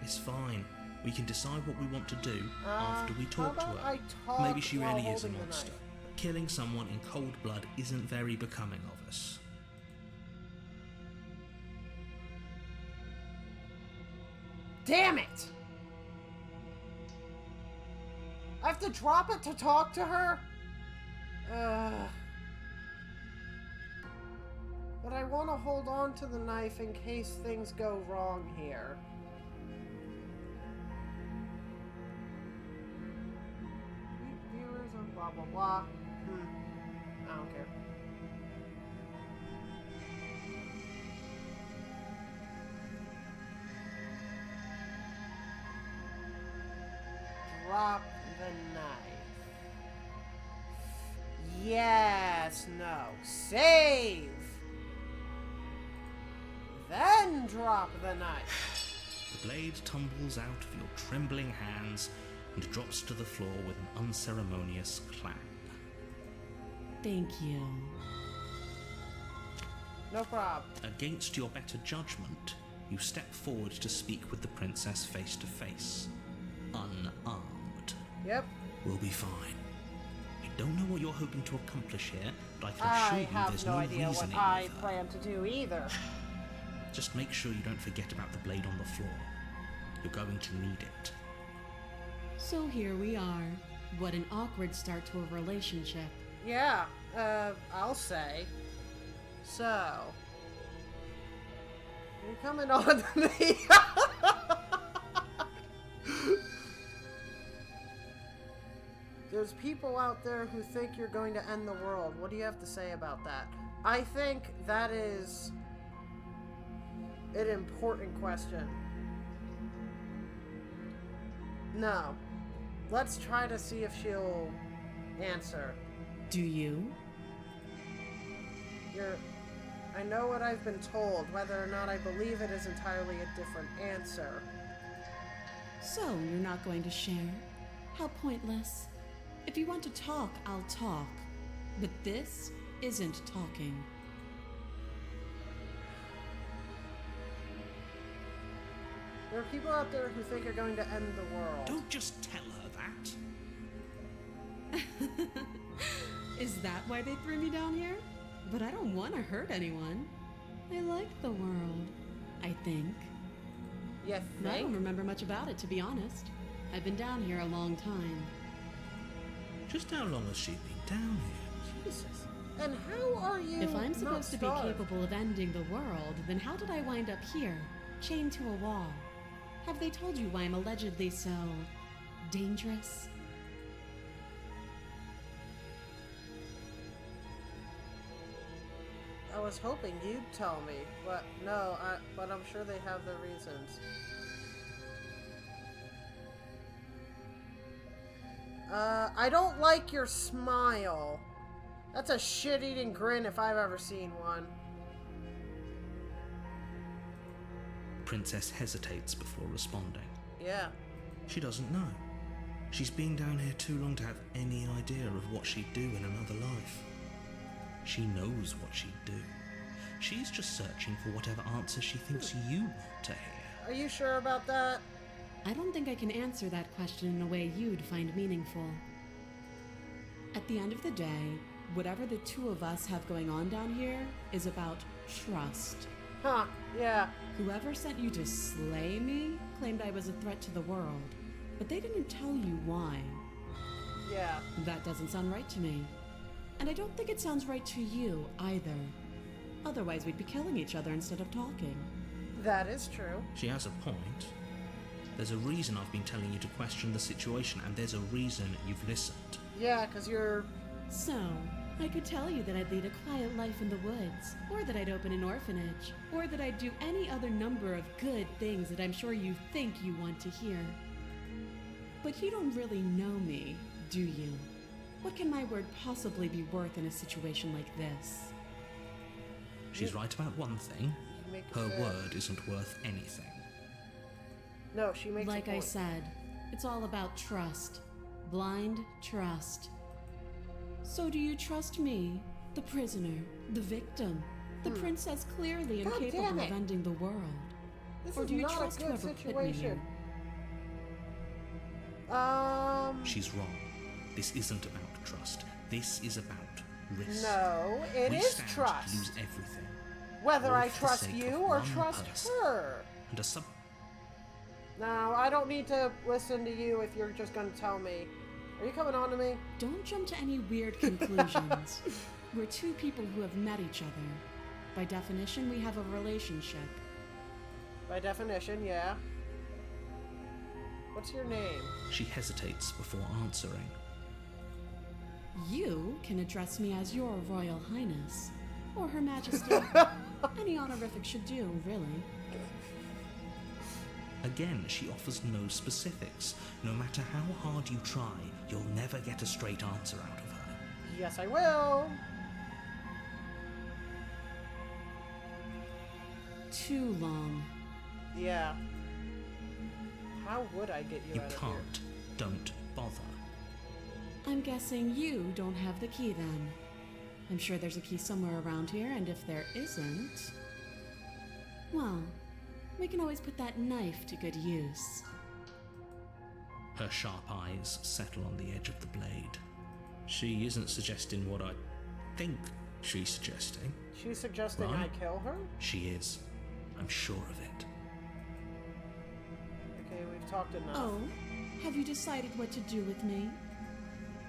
Speaker 2: It's fine. We can decide what we want to do after we talk to
Speaker 1: how about
Speaker 2: her.
Speaker 1: I talk
Speaker 2: Maybe she
Speaker 1: while
Speaker 2: really is a
Speaker 1: holding the
Speaker 2: monster.
Speaker 1: knife?
Speaker 2: Killing someone in cold blood isn't very becoming of us.
Speaker 1: Damn it! I have to drop it to talk to her? But I want to hold on to the knife in case things go wrong here. Viewers on blah blah blah. I don't care. Drop the knife. Yes, no. Save! Then drop the knife.
Speaker 2: The blade tumbles out of your trembling hands and drops to the floor with an unceremonious clang.
Speaker 3: Thank you.
Speaker 1: No prob.
Speaker 2: Against your better judgment, you step forward to speak with the princess face to face. Unarmed.
Speaker 1: Yep.
Speaker 2: We'll be fine. I don't know what you're hoping to accomplish here, but I can assure
Speaker 1: I
Speaker 2: you
Speaker 1: have
Speaker 2: there's
Speaker 1: no
Speaker 2: no
Speaker 1: idea what
Speaker 2: reasoning
Speaker 1: I
Speaker 2: with her.
Speaker 1: plan to do either.
Speaker 2: Just make sure you don't forget about the blade on the floor. You're going to need it.
Speaker 3: So here we are. What an awkward start to a relationship.
Speaker 1: Yeah, I'll say. So, you're coming on to me. There's people out there who think you're going to end the world. What do you have to say about that? I think that is an important question. No. Let's try to see if she'll answer.
Speaker 3: Do you?
Speaker 1: I know what I've been told. Whether or not I believe it is entirely a different answer.
Speaker 3: So, you're not going to share? How pointless. If you want to talk, I'll talk. But this isn't talking.
Speaker 1: There are people out there who think you're going to end the world.
Speaker 2: Don't just tell her that.
Speaker 3: Is that why they threw me down here? But I don't want to hurt anyone. I like the world, I think.
Speaker 1: You
Speaker 3: I don't
Speaker 1: think?
Speaker 3: remember much about it, to be honest. I've been down here a long time.
Speaker 2: Just how long has she been down here?
Speaker 1: Jesus. And how are you
Speaker 3: If I'm
Speaker 1: not
Speaker 3: supposed to be
Speaker 1: starved?
Speaker 3: capable of ending the world, then how did I wind up here, chained to a wall? Have they told you why I'm allegedly so dangerous?
Speaker 1: I was hoping you'd tell me, but no, but I'm sure they have their reasons. I don't like your smile. That's a shit-eating grin if I've ever seen one.
Speaker 2: Princess hesitates before responding.
Speaker 1: Yeah.
Speaker 2: She doesn't know. She's been down here too long to have any idea of what she'd do in another life. She knows what she'd do. She's just searching for whatever answer she thinks you want to hear.
Speaker 1: Are you sure about that?
Speaker 3: I don't think I can answer that question in a way you'd find meaningful. At the end of the day, whatever the two of us have going on down here is about trust.
Speaker 1: Huh, yeah.
Speaker 3: Whoever sent you to slay me claimed I was a threat to the world, but they didn't tell you why.
Speaker 1: Yeah.
Speaker 3: That doesn't sound right to me. And I don't think it sounds right to you either. Otherwise, we'd be killing each other instead of talking.
Speaker 1: That is true.
Speaker 2: She has a point. There's a reason I've been telling you to question the situation, and there's a reason you've listened.
Speaker 1: Yeah, because you're...
Speaker 3: So, I could tell you that I'd lead a quiet life in the woods, or that I'd open an orphanage, or that I'd do any other number of good things that I'm sure you think you want to hear. But you don't really know me, do you? What can my word possibly be worth in a situation like this?
Speaker 2: She's right about one thing.
Speaker 1: You make
Speaker 2: Her
Speaker 1: it
Speaker 2: word isn't worth anything.
Speaker 1: No, she makes
Speaker 3: Like
Speaker 1: a
Speaker 3: I
Speaker 1: point.
Speaker 3: said, it's all about trust. Blind trust. So do you trust me, the prisoner, the victim, the princess clearly
Speaker 1: God
Speaker 3: incapable
Speaker 1: damn
Speaker 3: of
Speaker 1: it.
Speaker 3: ending the world?
Speaker 1: This
Speaker 3: Or
Speaker 1: is
Speaker 3: do you
Speaker 1: not
Speaker 3: trust
Speaker 1: a good
Speaker 3: whoever put me here?
Speaker 1: situation.
Speaker 2: She's wrong. This isn't about trust. This is about risk.
Speaker 1: No, it
Speaker 2: We
Speaker 1: is
Speaker 2: stand to
Speaker 1: trust.
Speaker 2: lose everything.
Speaker 1: Whether
Speaker 2: all
Speaker 1: I
Speaker 2: for the
Speaker 1: trust
Speaker 2: sake
Speaker 1: you
Speaker 2: of
Speaker 1: or
Speaker 2: one
Speaker 1: trust
Speaker 2: person.
Speaker 1: her.
Speaker 2: And a sub.
Speaker 1: No, I don't need to listen to you if you're just going to tell me. Are you coming on to me?
Speaker 3: Don't jump to any weird conclusions. We're two people who have met each other. By definition, we have a relationship.
Speaker 1: By definition, yeah. What's your name?
Speaker 2: She hesitates before answering.
Speaker 3: You can address me as your Royal Highness, or Her Majesty. Any honorific should do, really.
Speaker 2: Again, she offers no specifics. No matter how hard you try, you'll never get a straight answer out of her.
Speaker 1: Yes, I will.
Speaker 3: Too long.
Speaker 1: Yeah. How would I get you,
Speaker 2: You
Speaker 1: out of
Speaker 2: can't. Don't bother.
Speaker 3: I'm guessing you don't have the key then. I'm sure there's a key somewhere around here, and if there isn't... well, we can always put that knife to good use.
Speaker 2: Her sharp eyes settle on the edge of the blade. She isn't suggesting what I think she's suggesting.
Speaker 1: here? She's suggesting I
Speaker 2: Right.
Speaker 1: kill her?
Speaker 2: She is. I'm sure of it.
Speaker 1: Okay, we've talked enough.
Speaker 3: Oh, have you decided what to do with me?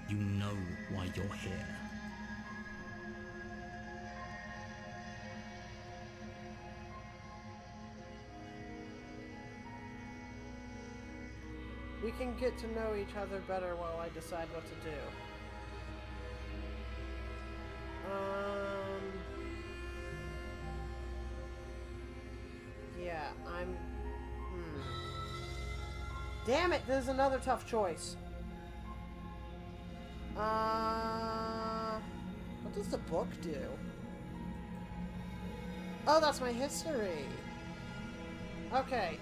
Speaker 2: You know why you're here.
Speaker 1: We can get to know each other better while I decide what to do. Yeah, I'm... Damn it, this is another tough choice. What does the book do? Oh, that's my history. Okay,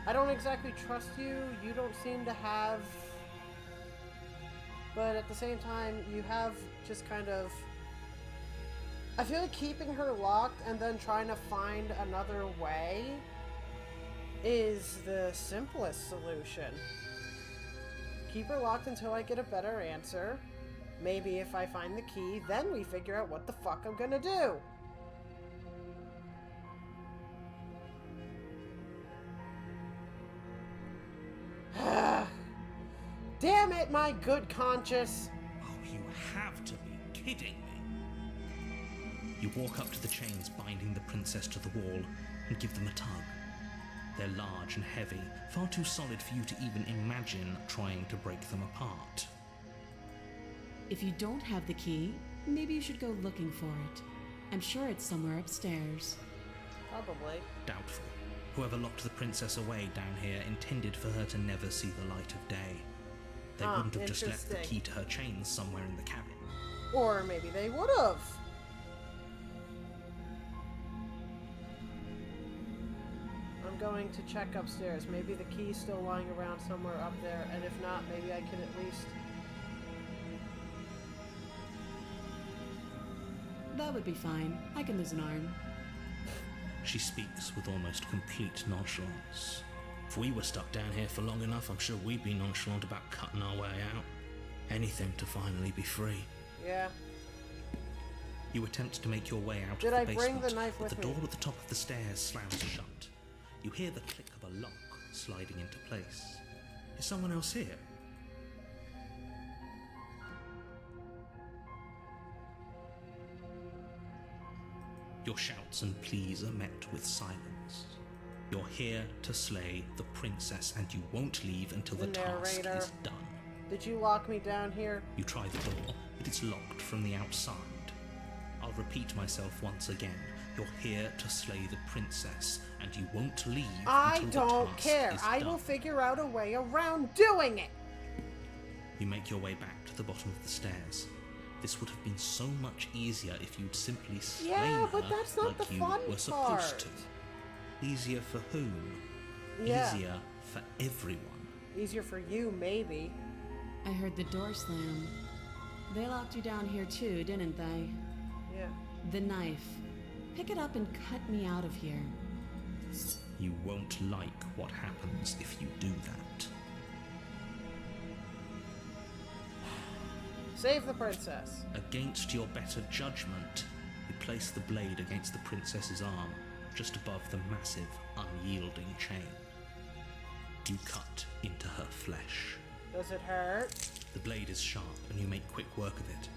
Speaker 1: I don't exactly trust you. You don't seem to have... But at the same time, you have just kind of I feel like keeping her locked and then trying to find another way is the simplest solution. Keep her locked until I get a better answer. Maybe if I find the key, then we figure out what the fuck I'm gonna do. Damn it, my good conscience!
Speaker 2: Oh, you have to be kidding me. You walk up to the chains binding the princess to the wall and give them a tug. They're large and heavy, far too solid for you to even imagine trying to break them apart.
Speaker 3: If you don't have the key, maybe you should go looking for it. I'm sure it's somewhere upstairs.
Speaker 1: Probably.
Speaker 2: Doubtful. Whoever locked the princess away down here intended for her to never see the light of day. They wouldn't have just left the key to her chains somewhere in the cabin.
Speaker 1: Or maybe they would have. I'm going to check upstairs. Maybe the key's still lying around somewhere up there, and if not, maybe I can at least...
Speaker 3: That would be fine. I can lose an arm.
Speaker 2: She speaks with almost complete nonchalance. If we were stuck down here for long enough, I'm sure we'd be nonchalant about cutting our way out. Anything to finally be free.
Speaker 1: Yeah.
Speaker 2: You attempt to make your way out
Speaker 1: Did
Speaker 2: of the
Speaker 1: I
Speaker 2: basement,
Speaker 1: bring the knife with
Speaker 2: but the
Speaker 1: me?
Speaker 2: door at the top of the stairs slams shut. You hear the click of a lock sliding into place. Is someone else here? Your shouts and pleas are met with silence. You're here to slay the princess, and you won't leave until the task is done.
Speaker 1: Did you lock me down here?
Speaker 2: You try the door, but it's locked from the outside. I'll repeat myself once again. You're here to slay the princess, and you won't leave
Speaker 1: I
Speaker 2: until
Speaker 1: don't
Speaker 2: the task
Speaker 1: care.
Speaker 2: is
Speaker 1: I
Speaker 2: done.
Speaker 1: will figure out a way around doing it.
Speaker 2: You make your way back to the bottom of the stairs. This would have been so much easier if you'd simply slain
Speaker 1: Yeah, but
Speaker 2: her
Speaker 1: that's not
Speaker 2: like
Speaker 1: the
Speaker 2: you
Speaker 1: fun
Speaker 2: were supposed
Speaker 1: part.
Speaker 2: to. Easier for whom?
Speaker 1: Yeah.
Speaker 2: Easier for everyone.
Speaker 1: Easier for you, maybe.
Speaker 3: I heard the door slam. They locked you down here too, didn't they?
Speaker 1: Yeah.
Speaker 3: The knife. Pick it up and cut me out of here.
Speaker 2: You won't like what happens if you do that.
Speaker 1: Save the princess.
Speaker 2: Against your better judgment, you place the blade against the princess's arm, just above the massive, unyielding chain. You cut into her flesh.
Speaker 1: Does it hurt?
Speaker 2: The blade is sharp, and you make quick work of it.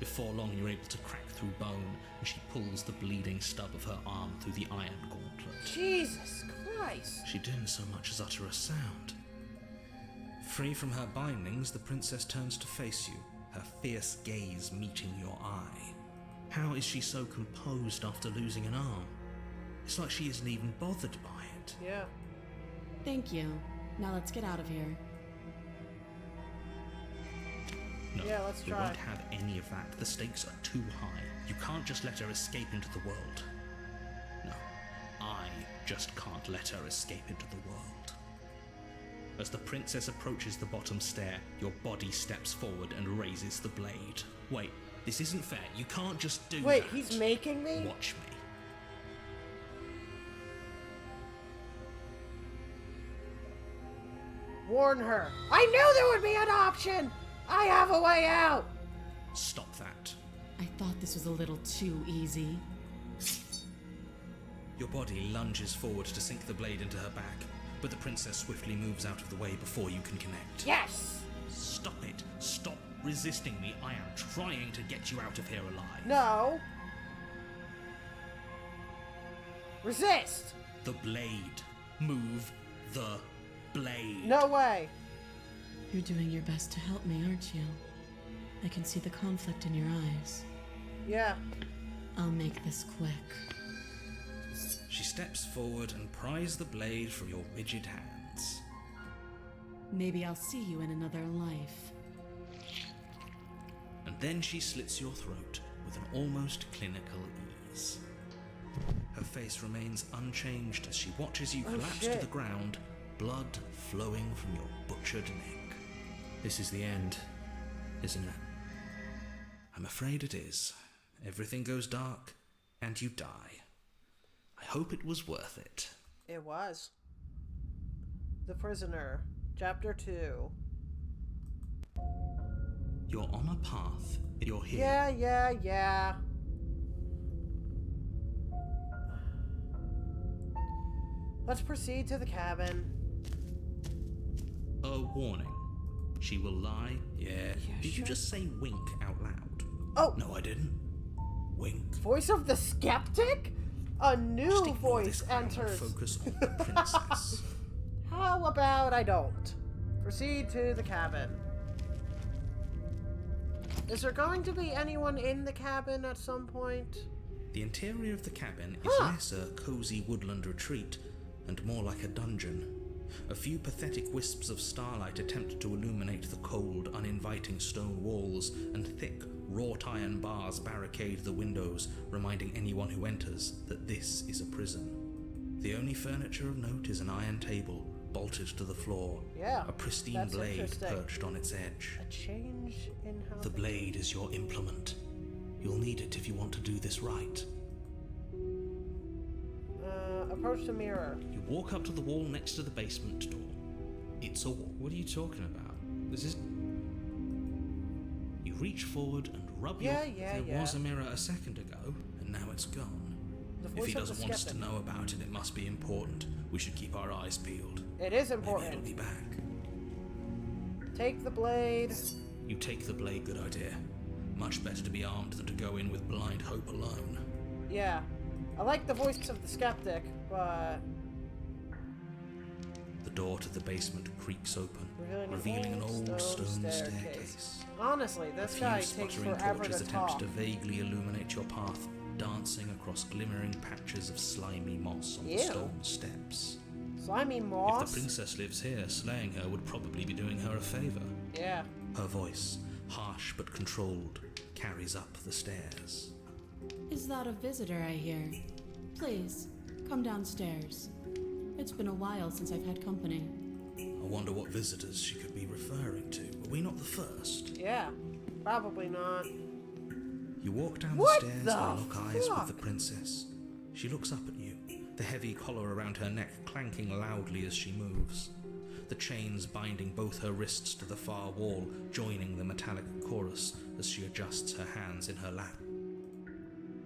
Speaker 2: Before long, you're able to crack through bone, and she pulls the bleeding stub of her arm through the iron gauntlet.
Speaker 1: Jesus Christ.
Speaker 2: She didn't so much as utter a sound. Free from her bindings, the princess turns to face you, her fierce gaze meeting your eye. How is she so composed after losing an arm? It's like she isn't even bothered by it.
Speaker 1: Yeah.
Speaker 3: Thank you. Now let's get out of here.
Speaker 2: No,
Speaker 1: Yeah, let's
Speaker 2: we
Speaker 1: try.
Speaker 2: won't have any of that. The stakes are too high. You can't just let her escape into the world. No, I just can't let her escape into the world. As the princess approaches the bottom stair, your body steps forward and raises the blade. Wait, this isn't fair. You can't just do
Speaker 1: Wait,
Speaker 2: that.
Speaker 1: he's making me?
Speaker 2: Watch me.
Speaker 1: Warn her. I knew there would be an option! I have a way out!
Speaker 2: Stop that.
Speaker 3: I thought this was a little too easy.
Speaker 2: Your body lunges forward to sink the blade into her back, but the princess swiftly moves out of the way before you can connect.
Speaker 1: Yes!
Speaker 2: Stop it. Stop resisting me. I am trying to get you out of here alive.
Speaker 1: No. Resist!
Speaker 2: The blade. Move the blade.
Speaker 1: No way.
Speaker 3: You're doing your best to help me, aren't you? I can see the conflict in your eyes.
Speaker 1: Yeah.
Speaker 3: I'll make this quick.
Speaker 2: She steps forward and pries the blade from your rigid hands.
Speaker 3: Maybe I'll see you in another life.
Speaker 2: And then she slits your throat with an almost clinical ease. Her face remains unchanged as she watches you collapse to
Speaker 1: shit.
Speaker 2: the ground, blood flowing from your butchered neck. This is the end, isn't it? I'm afraid it is. Everything goes dark, and you die. I hope it was worth it.
Speaker 1: It was. The Prisoner, Chapter 2.
Speaker 2: You're on a path. You're here.
Speaker 1: Yeah. Let's proceed to the cabin.
Speaker 2: A warning. She will lie. Yeah. Did you just say wink out loud?
Speaker 1: Oh!
Speaker 2: No, I didn't. Wink.
Speaker 1: Voice of the Skeptic? A new
Speaker 2: Just ignore
Speaker 1: voice
Speaker 2: this crowd and
Speaker 1: enters.
Speaker 2: focus on the princess.
Speaker 1: How about I don't? Proceed to the cabin. Is there going to be anyone in the cabin at some point?
Speaker 2: The interior of the cabin is less a cozy woodland retreat and more like a dungeon. A few pathetic wisps of starlight attempt to illuminate the cold, uninviting stone walls, and thick, wrought iron bars barricade the windows, reminding anyone who enters that this is a prison. The only furniture of note is an iron table, bolted to the floor,
Speaker 1: Yeah,
Speaker 2: a pristine
Speaker 1: that's
Speaker 2: blade
Speaker 1: interesting.
Speaker 2: perched on its edge.
Speaker 1: A change in how
Speaker 2: The blade is your implement. You'll need it if you want to do this right.
Speaker 1: approach the mirror.
Speaker 2: You walk up to the wall next to the basement door. It's a wall.
Speaker 5: What are you talking about? This is...
Speaker 2: You reach forward and rub
Speaker 1: Yeah,
Speaker 2: your...
Speaker 1: yeah,
Speaker 2: There was a mirror a second ago, and now it's gone.
Speaker 1: The
Speaker 2: If
Speaker 1: voice
Speaker 2: he
Speaker 1: of
Speaker 2: doesn't
Speaker 1: the
Speaker 2: want us to
Speaker 1: skeptic.
Speaker 2: know about it, it must be important. We should keep our eyes peeled.
Speaker 1: It is
Speaker 2: Maybe it'll
Speaker 1: important.
Speaker 2: be back.
Speaker 1: Take the blade.
Speaker 2: You take the blade, good idea. Much better to be armed than to go in with blind hope alone.
Speaker 1: Yeah. I like the voice of the skeptic, but...
Speaker 2: The door to the basement creaks open,
Speaker 1: Revealing
Speaker 2: an
Speaker 1: an
Speaker 2: old
Speaker 1: old
Speaker 2: stone
Speaker 1: staircase.
Speaker 2: staircase.
Speaker 1: Honestly, this
Speaker 2: A
Speaker 1: guy
Speaker 2: few
Speaker 1: takes
Speaker 2: sputtering
Speaker 1: forever
Speaker 2: torches
Speaker 1: to
Speaker 2: attempt
Speaker 1: talk.
Speaker 2: to vaguely illuminate your path, dancing across glimmering patches of slimy moss on the
Speaker 1: Ew.
Speaker 2: stone steps.
Speaker 1: Slimy
Speaker 2: If
Speaker 1: moss?
Speaker 2: the princess lives here, slaying her would probably be doing her a favor.
Speaker 1: Yeah.
Speaker 2: Her voice, harsh but controlled, carries up the stairs.
Speaker 3: Is that a visitor I hear? Please, come downstairs. It's been a while since I've had company.
Speaker 2: I wonder what visitors she could be referring to. Were we not the first?
Speaker 1: Yeah. Probably not.
Speaker 2: You walk down
Speaker 1: What
Speaker 2: the stairs
Speaker 1: the
Speaker 2: and lock eyes with the
Speaker 1: fuck?
Speaker 2: princess. She looks up at you, the heavy collar around her neck clanking loudly as she moves. The chains binding both her wrists to the far wall, joining the metallic chorus as she adjusts her hands in her lap.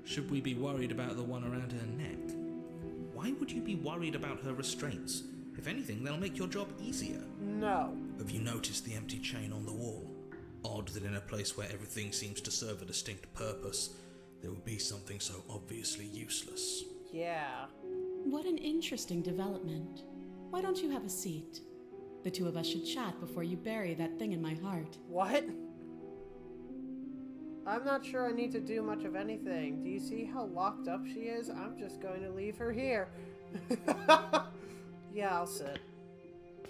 Speaker 2: Should we be worried about the one around her neck? Why would you be worried about her restraints? If anything, they'll make your job easier.
Speaker 1: No.
Speaker 2: Have you noticed the empty chain on the wall? Odd that in a place where everything seems to serve a distinct purpose, there would be something so obviously useless.
Speaker 1: Yeah.
Speaker 3: What an interesting development. Why don't you have a seat? The two of us should chat before you bury that thing in my heart.
Speaker 1: What? I'm not sure I need to do much of anything. Do you see how locked up she is? I'm just going to leave her here. Yeah, I'll sit.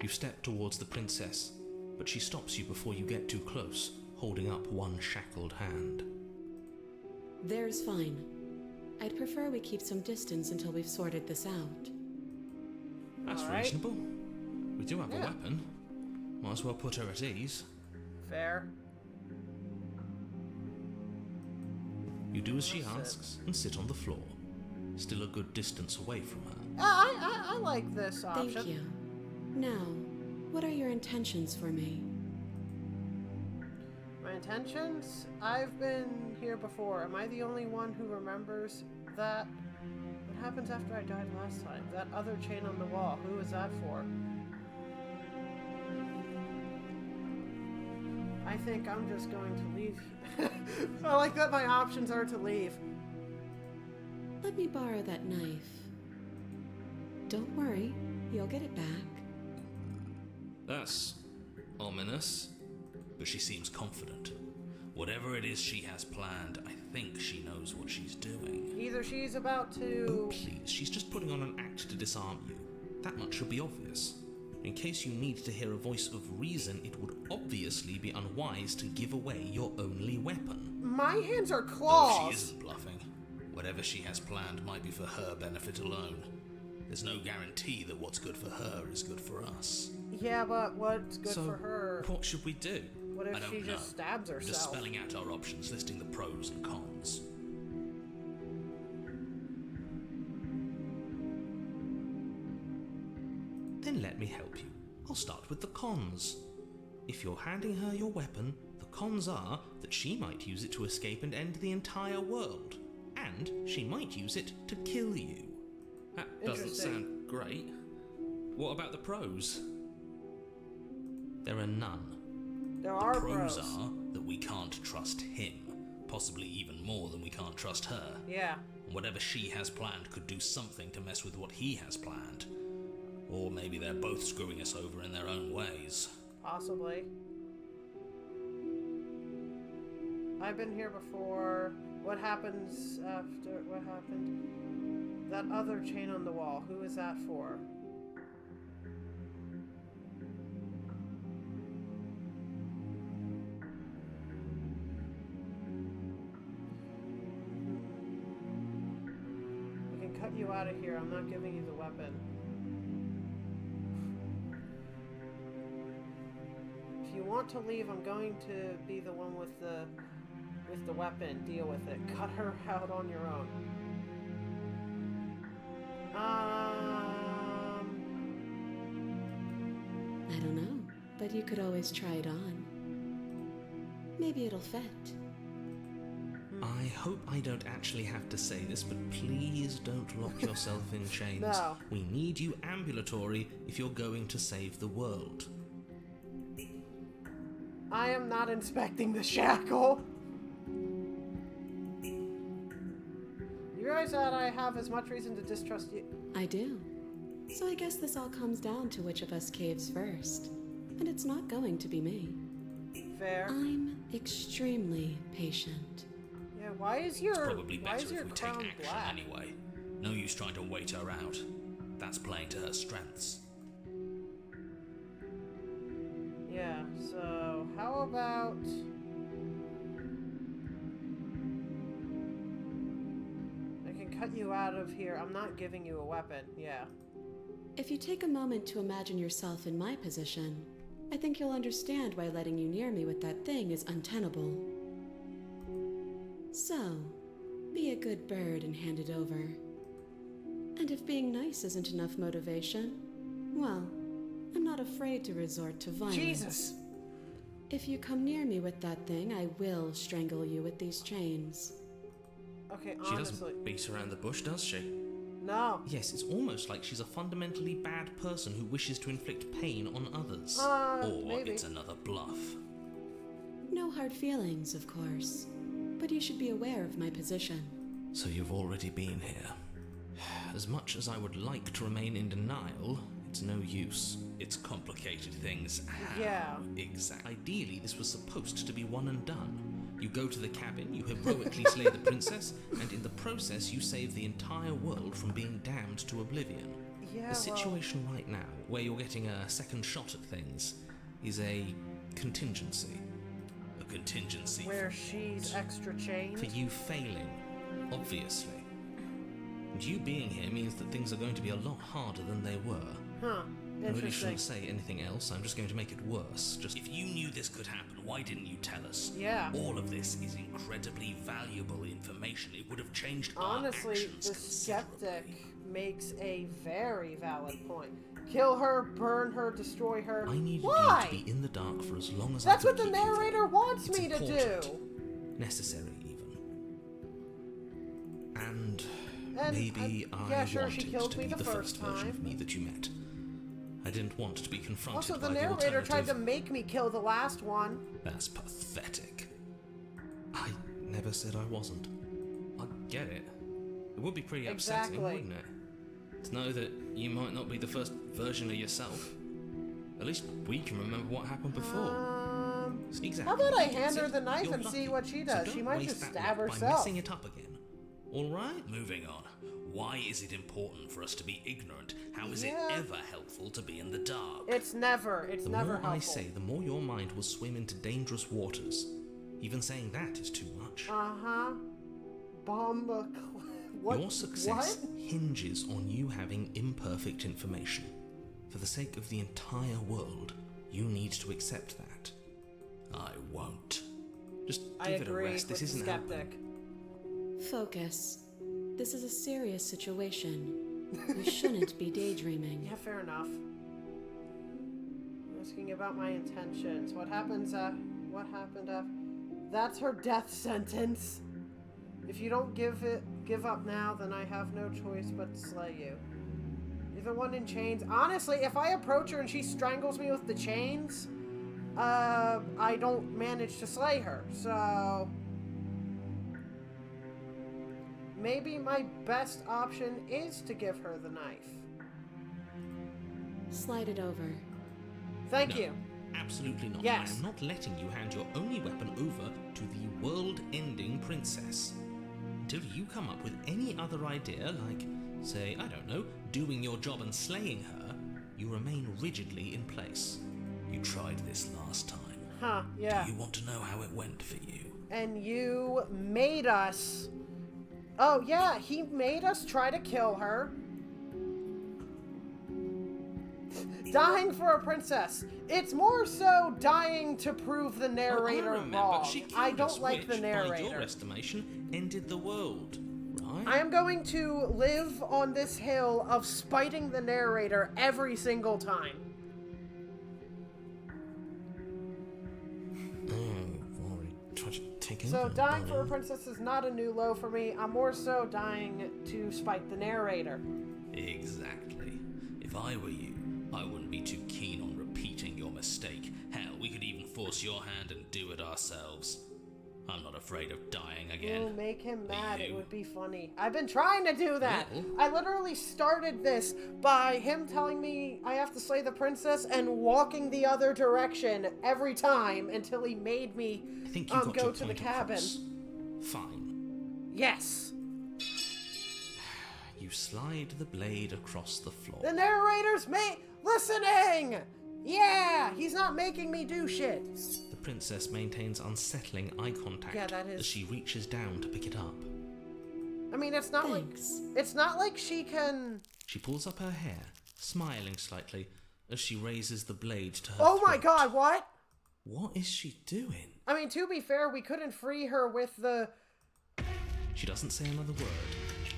Speaker 2: You step towards the princess, but she stops you before you get too close, holding up one shackled hand.
Speaker 3: There's fine. I'd prefer we keep some distance until we've sorted this out.
Speaker 5: That's
Speaker 1: Alright.
Speaker 5: reasonable. We do have a
Speaker 1: Yeah.
Speaker 5: weapon. Might as well put her at ease.
Speaker 1: Fair.
Speaker 2: You do as she
Speaker 1: Well said.
Speaker 2: asks and sit on the floor, still a good distance away from her.
Speaker 1: I like this option.
Speaker 3: Thank you. Now, what are your intentions for me?
Speaker 1: My intentions? I've been here before. Am I the only one who remembers that? What happens after I died last time? That other chain on the wall. Who was that for? I think I'm just going to leave. I like that my options are to leave.
Speaker 3: Let me borrow that knife. Don't worry, you'll get it back.
Speaker 5: That's ominous.
Speaker 2: But she seems confident. Whatever it is she has planned, I think she knows what she's doing.
Speaker 1: Either she's about
Speaker 2: Oh,
Speaker 1: to...
Speaker 2: please, she's just putting on an act to disarm you. That much should be obvious. In case you need to hear a voice of reason, it would obviously be unwise to give away your only weapon.
Speaker 1: My hands are
Speaker 2: Though
Speaker 1: claws.
Speaker 2: she isn't bluffing. Whatever she has planned might be for her benefit alone. There's no guarantee that what's good for her is good for us.
Speaker 1: Yeah, but what's good
Speaker 5: So,
Speaker 1: for her?
Speaker 5: what should we do?
Speaker 1: What
Speaker 2: I
Speaker 1: if
Speaker 2: don't
Speaker 1: she
Speaker 2: know.
Speaker 1: just stabs
Speaker 2: I'm just
Speaker 1: herself?
Speaker 2: spelling out our options, listing the pros and cons. Then let me help you. I'll start with the cons. If you're handing her your weapon, the cons are that she might use it to escape and end the entire world. And she might use it to kill you.
Speaker 5: That doesn't
Speaker 1: Interesting.
Speaker 5: sound great. What about the pros?
Speaker 2: There are none.
Speaker 1: There are
Speaker 2: Pros
Speaker 1: pros.
Speaker 2: are that we can't trust him, possibly even more than we can't trust her.
Speaker 1: Yeah.
Speaker 2: Whatever she has planned could do something to mess with what he has planned. Or maybe they're both screwing us over in their own ways.
Speaker 1: Possibly. I've been here before. What happens after... What happened? That other chain on the wall. Who is that for? I can cut you out of here. I'm not giving you the weapon. If you want to leave, I'm going to be the one with the weapon. Deal with it. Cut her out on your own.
Speaker 3: I don't know, but you could always try it on. Maybe it'll fit.
Speaker 2: I hope I don't actually have to say this, but please don't lock yourself in chains.
Speaker 1: No.
Speaker 2: We need you ambulatory if you're going to save the world.
Speaker 1: I am not inspecting the shackle. You realize that I have as much reason to distrust you.
Speaker 3: I do. So I guess this all comes down to which of us caves first. And it's not going to be me.
Speaker 1: Fair.
Speaker 3: I'm extremely patient.
Speaker 1: Yeah, why is your
Speaker 2: Probably
Speaker 1: why
Speaker 2: better
Speaker 1: is your
Speaker 2: if we take
Speaker 1: crown
Speaker 2: action
Speaker 1: black?
Speaker 2: anyway. No use trying to wait her out. That's playing to her strengths.
Speaker 1: Yeah, so how about I can cut you out of here. I'm not giving you a weapon. Yeah.
Speaker 3: If you take a moment to imagine yourself in my position, I think you'll understand why letting you near me with that thing is untenable. So, be a good bird and hand it over. And if being nice isn't enough motivation, well, I'm not afraid to resort to violence.
Speaker 1: Jesus.
Speaker 3: If you come near me with that thing, I will strangle you with these chains.
Speaker 1: Okay,
Speaker 5: She
Speaker 1: honestly.
Speaker 5: doesn't beat around the bush, does she?
Speaker 1: No.
Speaker 2: Yes, it's almost like she's a fundamentally bad person who wishes to inflict pain on others. Or
Speaker 1: Maybe.
Speaker 2: it's another bluff.
Speaker 3: No hard feelings, of course. But you should be aware of my position.
Speaker 2: So you've already been here. As much as I would like to remain in denial, it's no use. It's complicated things. How
Speaker 1: Yeah.
Speaker 2: exactly? Ideally, this was supposed to be one and done. You go to the cabin, you heroically slay the princess, and in the process you save the entire world from being damned to oblivion.
Speaker 1: Yeah,
Speaker 2: The situation right now, where you're getting a second shot at things, is a contingency. A contingency
Speaker 1: Where
Speaker 2: for
Speaker 1: she's
Speaker 2: what?
Speaker 1: extra chained.
Speaker 2: For you failing, obviously. And you being here means that things are going to be a lot harder than they were.
Speaker 1: Huh.
Speaker 2: I really
Speaker 1: Interesting.
Speaker 2: shouldn't say anything else, I'm just going to make it worse. Just if you knew this could happen, why didn't you tell us?
Speaker 1: Yeah.
Speaker 2: All of this is incredibly valuable information. It would have changed
Speaker 1: Honestly,
Speaker 2: our actions
Speaker 1: the
Speaker 2: considerably.
Speaker 1: skeptic makes a very valid point. Kill her, burn her, destroy her.
Speaker 2: I needed
Speaker 1: Why?
Speaker 2: you to be in the dark for as long as
Speaker 1: That's
Speaker 2: I
Speaker 1: what
Speaker 2: could
Speaker 1: the
Speaker 2: keep you there.
Speaker 1: narrator wants
Speaker 2: It's
Speaker 1: me to
Speaker 2: important.
Speaker 1: do.
Speaker 2: Necessary, even. And
Speaker 1: And,
Speaker 2: maybe
Speaker 1: yeah,
Speaker 2: I
Speaker 1: sure, she
Speaker 2: wanted
Speaker 1: killed
Speaker 2: to
Speaker 1: me
Speaker 2: be
Speaker 1: the
Speaker 2: the
Speaker 1: first
Speaker 2: first version of
Speaker 1: time.
Speaker 2: me that you met. I didn't want to be confronted
Speaker 1: Also,
Speaker 2: by
Speaker 1: the narrator tried to
Speaker 2: alternative.
Speaker 1: make me kill the last one.
Speaker 2: That's pathetic. I never said I wasn't.
Speaker 5: I get it. It would be pretty upsetting,
Speaker 1: Exactly.
Speaker 5: wouldn't it? To know that you might not be the first version of yourself. At least we can remember what happened before.
Speaker 2: Exactly.
Speaker 1: How about I
Speaker 2: You
Speaker 1: hand her
Speaker 2: see,
Speaker 1: the knife
Speaker 2: you're
Speaker 1: and see
Speaker 2: lucky.
Speaker 1: what she
Speaker 2: So
Speaker 1: does?
Speaker 2: don't
Speaker 1: She might
Speaker 2: waste
Speaker 1: just
Speaker 2: that
Speaker 1: stab
Speaker 2: luck by
Speaker 1: herself.
Speaker 2: messing it up again. All right. Moving on. Why is it important for us to be ignorant? How is it
Speaker 1: Yeah.
Speaker 2: ever helpful to be in the dark?
Speaker 1: It's never
Speaker 2: The
Speaker 1: never
Speaker 2: more
Speaker 1: helpful.
Speaker 2: I say, the more your mind will swim into dangerous waters. Even saying that is too much.
Speaker 1: Uh-huh. Bomba. What?
Speaker 2: Your success
Speaker 1: What?
Speaker 2: hinges on you having imperfect information. For the sake of the entire world, you need to accept that. I won't. Just
Speaker 1: I
Speaker 2: give it a
Speaker 1: agree
Speaker 2: rest. This
Speaker 1: with the
Speaker 2: isn't
Speaker 1: skeptic.
Speaker 2: helping.
Speaker 3: Focus. This is a serious situation. You shouldn't be daydreaming.
Speaker 1: Yeah, fair enough. Asking about my intentions. What happened after? That's her death sentence. If you don't give up now, then I have no choice but to slay you. You're the one in chains. Honestly, if I approach her and she strangles me with the chains, I don't manage to slay her. So maybe my best option is to give her the knife.
Speaker 3: Slide it over.
Speaker 1: Thank
Speaker 5: No,
Speaker 1: you.
Speaker 5: Absolutely not.
Speaker 1: Yes.
Speaker 5: I am not letting you hand your only weapon over to the world-ending princess. Until you come up with any other idea, like, say, I don't know, doing your job and slaying her, you remain rigidly in place. You tried this last time.
Speaker 1: Huh, yeah.
Speaker 5: Do you want to know how it went for you?
Speaker 1: And you made us... Oh, yeah, he made us try to kill her. Dying for a princess. It's more so dying to prove the narrator
Speaker 5: I remember.
Speaker 1: wrong.
Speaker 5: She killed
Speaker 1: I don't
Speaker 5: us,
Speaker 1: like the
Speaker 5: which, by
Speaker 1: narrator.
Speaker 5: your estimation, ended the world, right?
Speaker 1: I am going to live on this hill of spiting the narrator every single time. So dying for a princess is not a new low for me. I'm more so dying to spite the narrator.
Speaker 5: Exactly. If I were you, I wouldn't be too keen on repeating your mistake. Hell, we could even force your hand and do it ourselves. I'm not afraid of dying again.
Speaker 1: Ooh, make him mad. It
Speaker 5: you?
Speaker 1: would be funny. I've been trying to do that.
Speaker 5: Well.
Speaker 1: I literally started this by him telling me I have to slay the princess and walking the other direction every time until he made me
Speaker 5: I think you got
Speaker 1: go
Speaker 5: your
Speaker 1: to the
Speaker 5: point
Speaker 1: cabin.
Speaker 5: across. Fine.
Speaker 1: Yes.
Speaker 5: You slide the blade across the floor.
Speaker 1: The narrator's listening! Yeah! He's not making me do shit.
Speaker 5: The princess maintains unsettling eye contact
Speaker 1: Yeah, that is-
Speaker 5: as she reaches down to pick it up.
Speaker 1: I mean, it's not
Speaker 3: Thanks.
Speaker 1: like... It's not like she can...
Speaker 5: She pulls up her hair, smiling slightly, as she raises the blade to her
Speaker 1: Oh my
Speaker 5: throat.
Speaker 1: god, what?
Speaker 5: What is she doing?
Speaker 1: I mean, to be fair, we couldn't free her with the...
Speaker 5: She doesn't say another word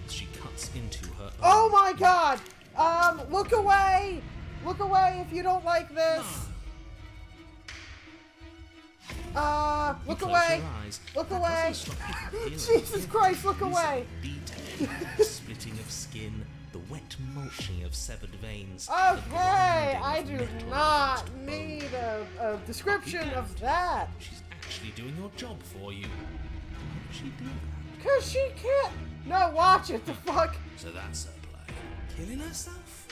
Speaker 5: as she cuts into her own.
Speaker 1: Oh my god! Look away! Look away if you don't like this!
Speaker 5: You
Speaker 1: Look
Speaker 5: close
Speaker 1: away!
Speaker 5: your eyes.
Speaker 1: Look
Speaker 5: That
Speaker 1: away!
Speaker 5: doesn't stop you from feeling
Speaker 1: Jesus
Speaker 5: it.
Speaker 1: Christ, look
Speaker 5: These
Speaker 1: away!
Speaker 5: are detail, the splitting of skin, the wet mulching of severed veins. the
Speaker 1: Okay,
Speaker 5: grinding
Speaker 1: I
Speaker 5: of
Speaker 1: do
Speaker 5: metal
Speaker 1: not
Speaker 5: against bone.
Speaker 1: need a description of that.
Speaker 5: She's actually doing your job for you. Why would she do that?
Speaker 1: Cause she can't... No, watch it, the fuck?
Speaker 5: So that's her play. Killing herself?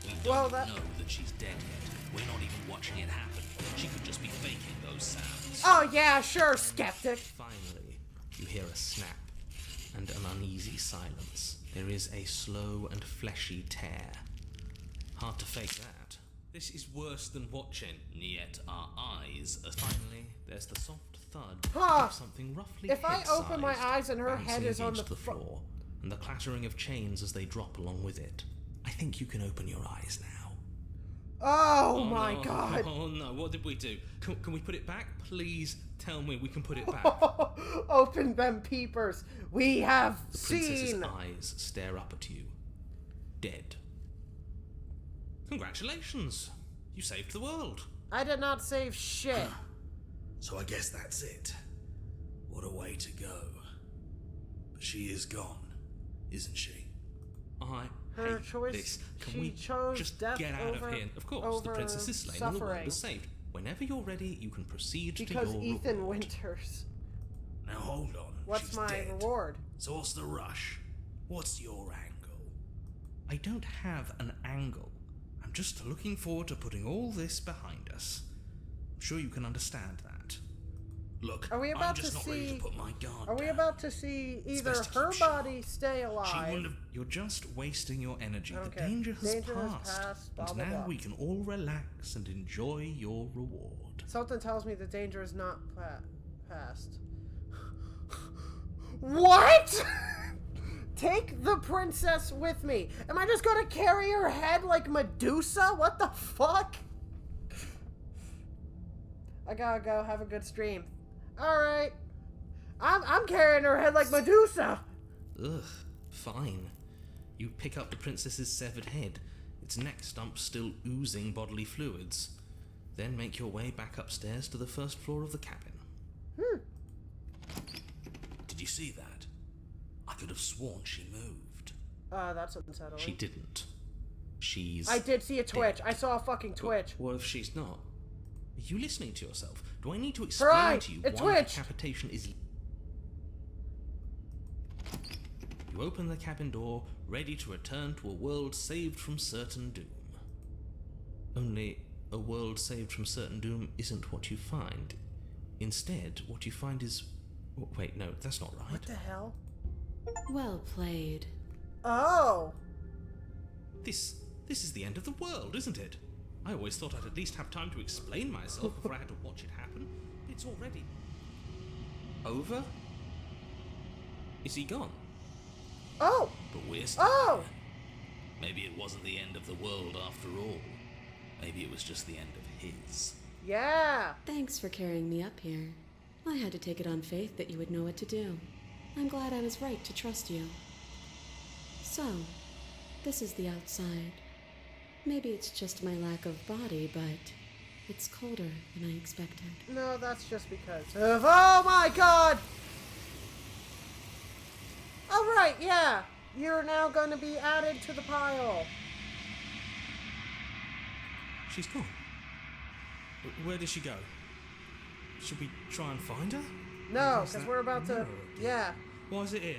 Speaker 5: We don't
Speaker 1: Well,
Speaker 5: know that she's dead yet. We're not even watching it happen. She could just be faking those sounds.
Speaker 1: Oh yeah, sure, skeptic.
Speaker 5: Finally, you hear a snap and an uneasy silence. There is a slow and fleshy tear. Hard to fake that. This is worse than watching, yet our eyes are... Finally, there's the soft thud
Speaker 1: Huh.
Speaker 5: of something roughly
Speaker 1: If I open my
Speaker 5: head-sized
Speaker 1: eyes and her head
Speaker 5: bouncing
Speaker 1: is on
Speaker 5: against
Speaker 1: the
Speaker 5: floor, and the clattering of chains as they drop along with it. I think you can open your eyes now.
Speaker 1: Oh my
Speaker 5: no.
Speaker 1: god.
Speaker 5: Oh no, what did we do? Can we put it back? Please tell me we can put it back.
Speaker 1: Open them peepers. We have
Speaker 5: The princess's
Speaker 1: seen.
Speaker 5: eyes stare up at you. Dead. Congratulations! You saved the world.
Speaker 1: I did not save shit.
Speaker 6: So I guess that's it. What a way to go. But she is gone, isn't she?
Speaker 5: I
Speaker 1: Her
Speaker 5: hate
Speaker 1: choice-
Speaker 5: this. Can
Speaker 1: she
Speaker 5: we
Speaker 1: chose
Speaker 5: just
Speaker 1: death
Speaker 5: get out
Speaker 1: over-
Speaker 5: of here? Of course, the
Speaker 1: over
Speaker 5: princess is slain and the world
Speaker 1: suffering.
Speaker 5: is saved. Whenever you're ready, you can proceed
Speaker 1: Because
Speaker 5: to your
Speaker 1: Ethan
Speaker 5: reward.
Speaker 1: Winters.
Speaker 6: Now hold on.
Speaker 1: What's
Speaker 6: she's
Speaker 1: my
Speaker 6: dead.
Speaker 1: reward?
Speaker 6: So what's the rush? What's your angle?
Speaker 2: I don't have an angle. I'm just looking forward to putting all this behind us. I'm sure you can understand that.
Speaker 6: Look,
Speaker 1: Are we
Speaker 6: I'm
Speaker 1: about
Speaker 6: just
Speaker 1: to
Speaker 6: not ready
Speaker 1: see-
Speaker 6: to put my guard
Speaker 1: Are we
Speaker 6: down.
Speaker 1: about to see either
Speaker 6: best to
Speaker 1: her
Speaker 6: keep
Speaker 1: body
Speaker 6: sharp.
Speaker 1: stay
Speaker 6: She
Speaker 1: alive?
Speaker 6: wouldn't have...
Speaker 2: You're just wasting your energy.
Speaker 1: I don't
Speaker 2: The
Speaker 1: care.
Speaker 2: danger has
Speaker 1: Danger has
Speaker 2: passed.
Speaker 1: passed, blah,
Speaker 2: and
Speaker 1: blah,
Speaker 2: now
Speaker 1: blah.
Speaker 2: we can all relax and enjoy your reward.
Speaker 1: Something tells me the danger is not past. What? Take the princess with me. Am I just gonna carry her head like Medusa? What the fuck? I gotta go. Have a good stream. Alright. I'm carrying her head like Medusa.
Speaker 5: Ugh, fine. You pick up the princess's severed head, its neck stump still oozing bodily fluids. Then make your way back upstairs to the first floor of the cabin.
Speaker 6: Did you see that? I could have sworn she moved.
Speaker 1: That's unsettling.
Speaker 5: She didn't. She's...
Speaker 1: I did see a twitch.
Speaker 5: dead.
Speaker 1: I saw a fucking twitch.
Speaker 5: What if she's not? Are you listening to yourself? Do I need to
Speaker 1: Her
Speaker 5: explain
Speaker 1: eye!
Speaker 5: to you
Speaker 1: It
Speaker 5: why
Speaker 1: twitched!
Speaker 5: decapitation is... You open the cabin door, ready to return to a world saved from certain doom. Only, a world saved from certain doom isn't what you find. Instead, what you find is... Wait, no, that's not right.
Speaker 1: What the hell?
Speaker 3: Well played.
Speaker 1: Oh!
Speaker 5: This is the end of the world, isn't it? I always thought I'd at least have time to explain myself before I had to watch it happen. It's already... over? Is he gone?
Speaker 1: Oh!
Speaker 6: But we're still
Speaker 1: Oh!
Speaker 6: here. Maybe it wasn't the end of the world after all. Maybe it was just the end of his.
Speaker 1: Yeah!
Speaker 3: Thanks for carrying me up here. I had to take it on faith that you would know what to do. I'm glad I was right to trust you. So, this is the outside. Maybe it's just my lack of body, but it's colder than I expected.
Speaker 1: No, that's just because of... Oh my god! Alright, yeah! You're now gonna be added to the pile.
Speaker 5: She's gone. Where did she go? Should we try and find her?
Speaker 1: No,
Speaker 5: Is
Speaker 1: because
Speaker 5: that
Speaker 1: we're about to...
Speaker 5: mirror again?
Speaker 1: Yeah.
Speaker 5: Why is it here?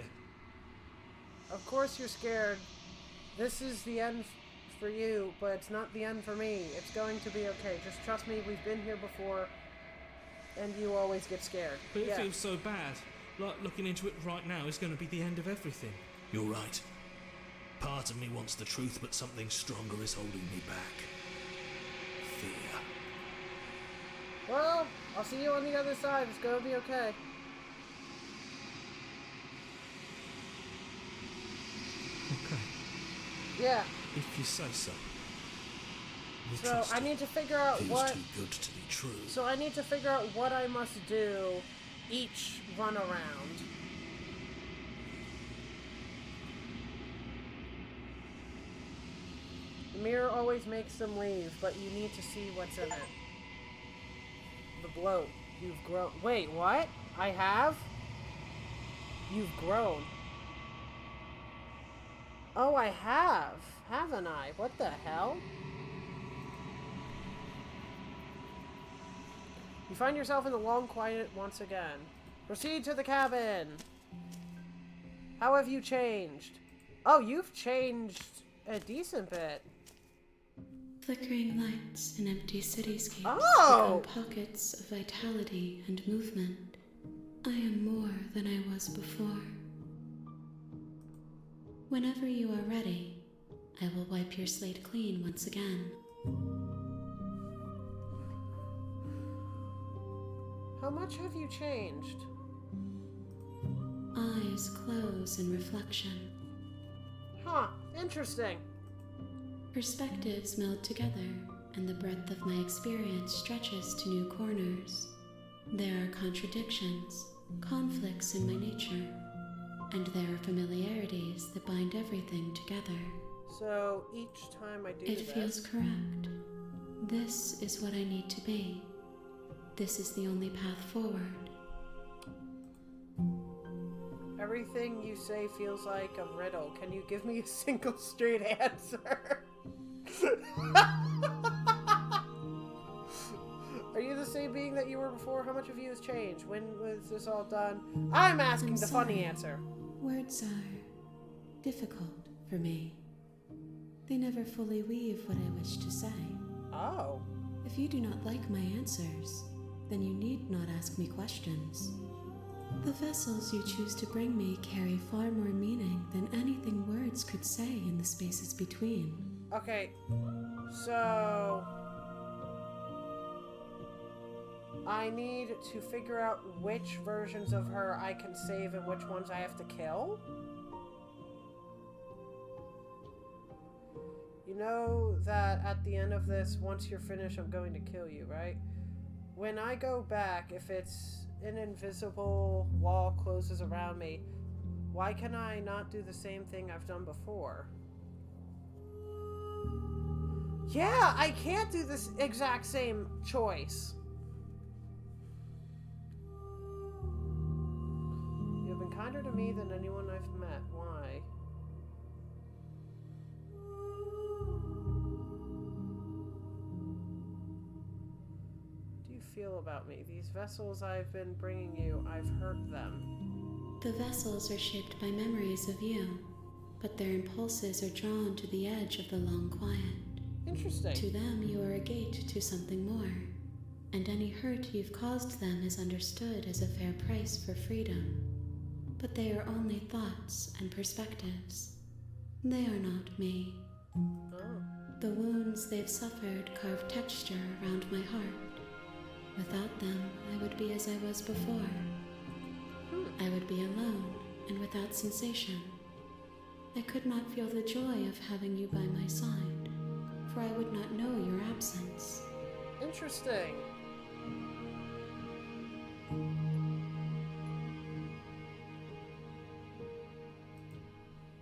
Speaker 1: Of course you're scared. This is the end for you, but it's not the end for me. It's going to be okay. Just trust me, we've been here before, and you always get scared.
Speaker 5: But it
Speaker 1: Yeah.
Speaker 5: feels so bad. Like looking into it right now is going to be the end of everything.
Speaker 6: You're right. Part of me wants the truth, but something stronger is holding me back. Fear.
Speaker 1: Well, I'll see you on the other side. It's gonna be okay.
Speaker 5: Okay,
Speaker 1: Yeah.
Speaker 5: if you say so. We'll
Speaker 1: So
Speaker 5: trust
Speaker 1: I
Speaker 5: you.
Speaker 1: need to figure out
Speaker 6: Feels
Speaker 1: what...
Speaker 6: too good to be true.
Speaker 1: So I need to figure out what I must do each run around. The mirror always makes them leave, but you need to see what's in it. The bloat. You've grown. Wait, what? I have? You've grown. Oh, I have. Haven't I? What the hell? You find yourself in the long quiet once again. Proceed to the cabin. How have you changed? Oh, you've changed a decent bit.
Speaker 3: Flickering lights in empty cityscapes
Speaker 1: Oh!
Speaker 3: become pockets of vitality and movement. I am more than I was before. Whenever you are ready, I will wipe your slate clean once again.
Speaker 1: How much have you changed?
Speaker 3: Eyes close in reflection.
Speaker 1: Huh, interesting.
Speaker 3: Perspectives meld together, and the breadth of my experience stretches to new corners. There are contradictions, conflicts in my nature, and there are familiarities that bind everything together.
Speaker 1: So each time I do
Speaker 3: It
Speaker 1: this...
Speaker 3: feels correct. This is what I need to be. This is the only path forward.
Speaker 1: Everything you say feels like a riddle. Can you give me a single straight answer? Are you the same being that you were before? How much of you has changed? When was this all done? I'm asking the funny
Speaker 3: sorry.
Speaker 1: answer.
Speaker 3: Words are difficult for me. They never fully weave what I wish to say.
Speaker 1: Oh.
Speaker 3: If you do not like my answers, then you need not ask me questions. The vessels you choose to bring me carry far more meaning than anything words could say in the spaces between.
Speaker 1: Okay. So... I need to figure out which versions of her I can save and which ones I have to kill? You know that at the end of this, once you're finished, I'm going to kill you, right? When I go back, if it's an invisible wall closes around me, why can I not do the same thing I've done before? Yeah, I can't do this exact same choice. You have been kinder to me than anyone I've met. Why? What do you feel about me? These vessels I've been bringing you, I've hurt them.
Speaker 3: The vessels are shaped by memories of you, but their impulses are drawn to the edge of the long quiet.
Speaker 1: Interesting.
Speaker 3: To them, you are a gate to something more, and any hurt you've caused them is understood as a fair price for freedom. But they are only thoughts and perspectives. They are not me.
Speaker 1: Oh.
Speaker 3: The wounds they've suffered carve texture around my heart. Without them, I would be as I was before. I would be alone and without sensation. I could not feel the joy of having you by my side, for I would not know your absence.
Speaker 1: Interesting.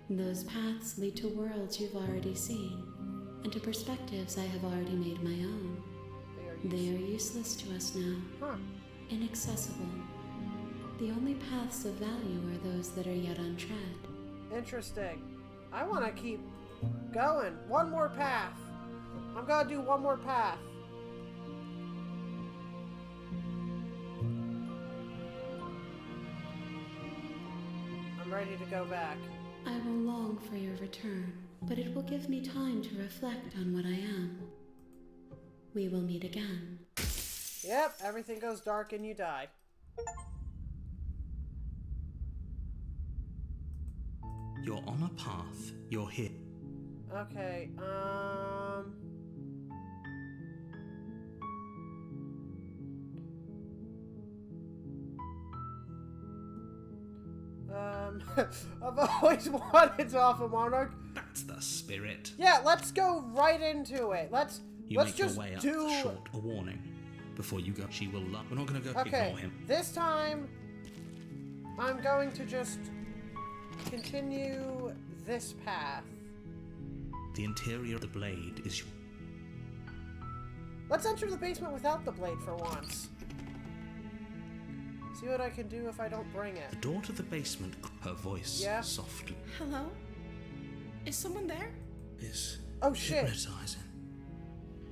Speaker 3: Those paths lead to worlds you've already seen, and to perspectives I have already made my own. They are useless to us now, inaccessible. The only paths of value are those that are yet untread.
Speaker 1: Interesting. I want to keep going. One more path. I'm gonna do one more path. I'm ready to go back.
Speaker 3: I will long for your return, but it will give me time to reflect on what I am. We will meet again.
Speaker 1: Yep, everything goes dark and you die.
Speaker 2: You're on a path. You're here.
Speaker 1: Okay, I've always wanted to offer Monarch.
Speaker 2: That's the spirit.
Speaker 1: Yeah, let's go right into it. Let's
Speaker 2: Make
Speaker 1: just
Speaker 2: your way up
Speaker 1: do.
Speaker 2: short a warning before you go. She will love. We're not going to go
Speaker 1: Okay,
Speaker 2: ignore him.
Speaker 1: this time I'm going to just continue this path.
Speaker 2: The interior of the blade is.
Speaker 1: Let's enter the basement without the blade for once. See what I can do if I don't bring it.
Speaker 2: The door to the basement. Her voice softly.
Speaker 3: Hello? Is someone there?
Speaker 6: Is
Speaker 1: Oh shit.
Speaker 6: hypnotizing.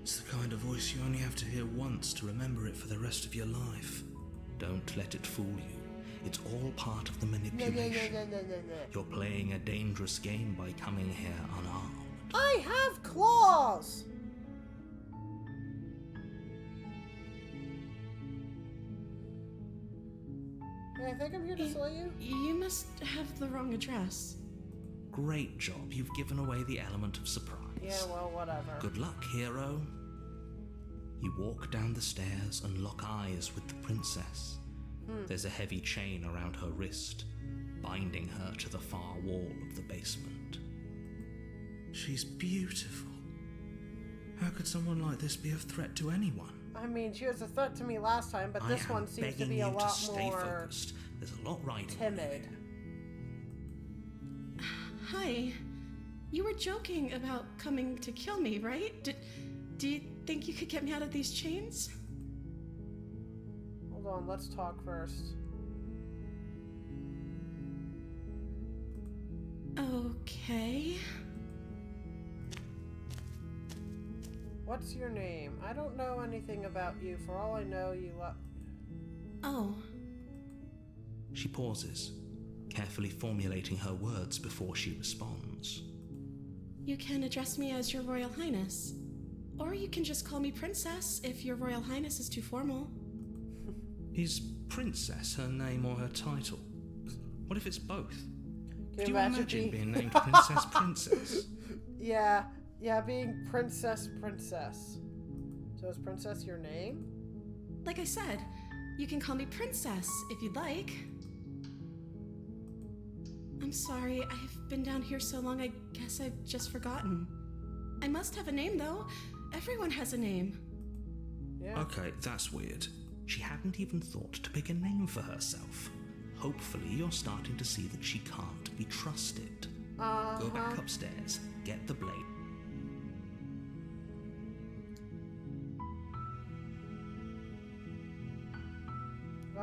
Speaker 6: It's the kind of voice you only have to hear once to remember it for the rest of your life.
Speaker 2: Don't let it fool you. It's all part of the manipulation.
Speaker 1: No.
Speaker 2: You're playing a dangerous game by coming here unarmed.
Speaker 1: I have claws! Hey, I think I'm here to slay you.
Speaker 3: You must have the wrong address.
Speaker 2: Great job. You've given away the element of surprise.
Speaker 1: Yeah, well, whatever.
Speaker 2: Good luck, hero. You walk down the stairs and lock eyes with the princess. There's a heavy chain around her wrist, binding her to the far wall of the basement.
Speaker 6: She's beautiful. How could someone like this be a threat to anyone?
Speaker 1: I mean, she was a threat to me last time, but this one seems to be a lot more
Speaker 2: focused. There's a lot riding
Speaker 1: timid.
Speaker 3: Hi. You were joking about coming to kill me, right? Do you think you could get me out of these chains?
Speaker 1: Hold on, let's talk first.
Speaker 3: Okay.
Speaker 1: What's your name? I don't know anything about you. For all I know, you
Speaker 3: Oh.
Speaker 2: She pauses, carefully formulating her words before she responds.
Speaker 3: You can address me as Your Royal Highness. Or you can just call me Princess if Your Royal Highness is too formal.
Speaker 2: Is Princess her name or her title? What if it's both?
Speaker 1: Can
Speaker 2: Do you
Speaker 1: imagine
Speaker 2: imagine
Speaker 1: being-
Speaker 2: being named Princess Princess?
Speaker 1: Yeah, being Princess. So is Princess your name?
Speaker 3: Like I said, you can call me Princess if you'd like. I'm sorry, I've been down here so long I guess I've just forgotten. I must have a name though. Everyone has a name.
Speaker 1: Yeah.
Speaker 2: Okay, that's weird. She hadn't even thought to pick a name for herself. Hopefully you're starting to see that she can't be trusted. Go back upstairs, get the blade.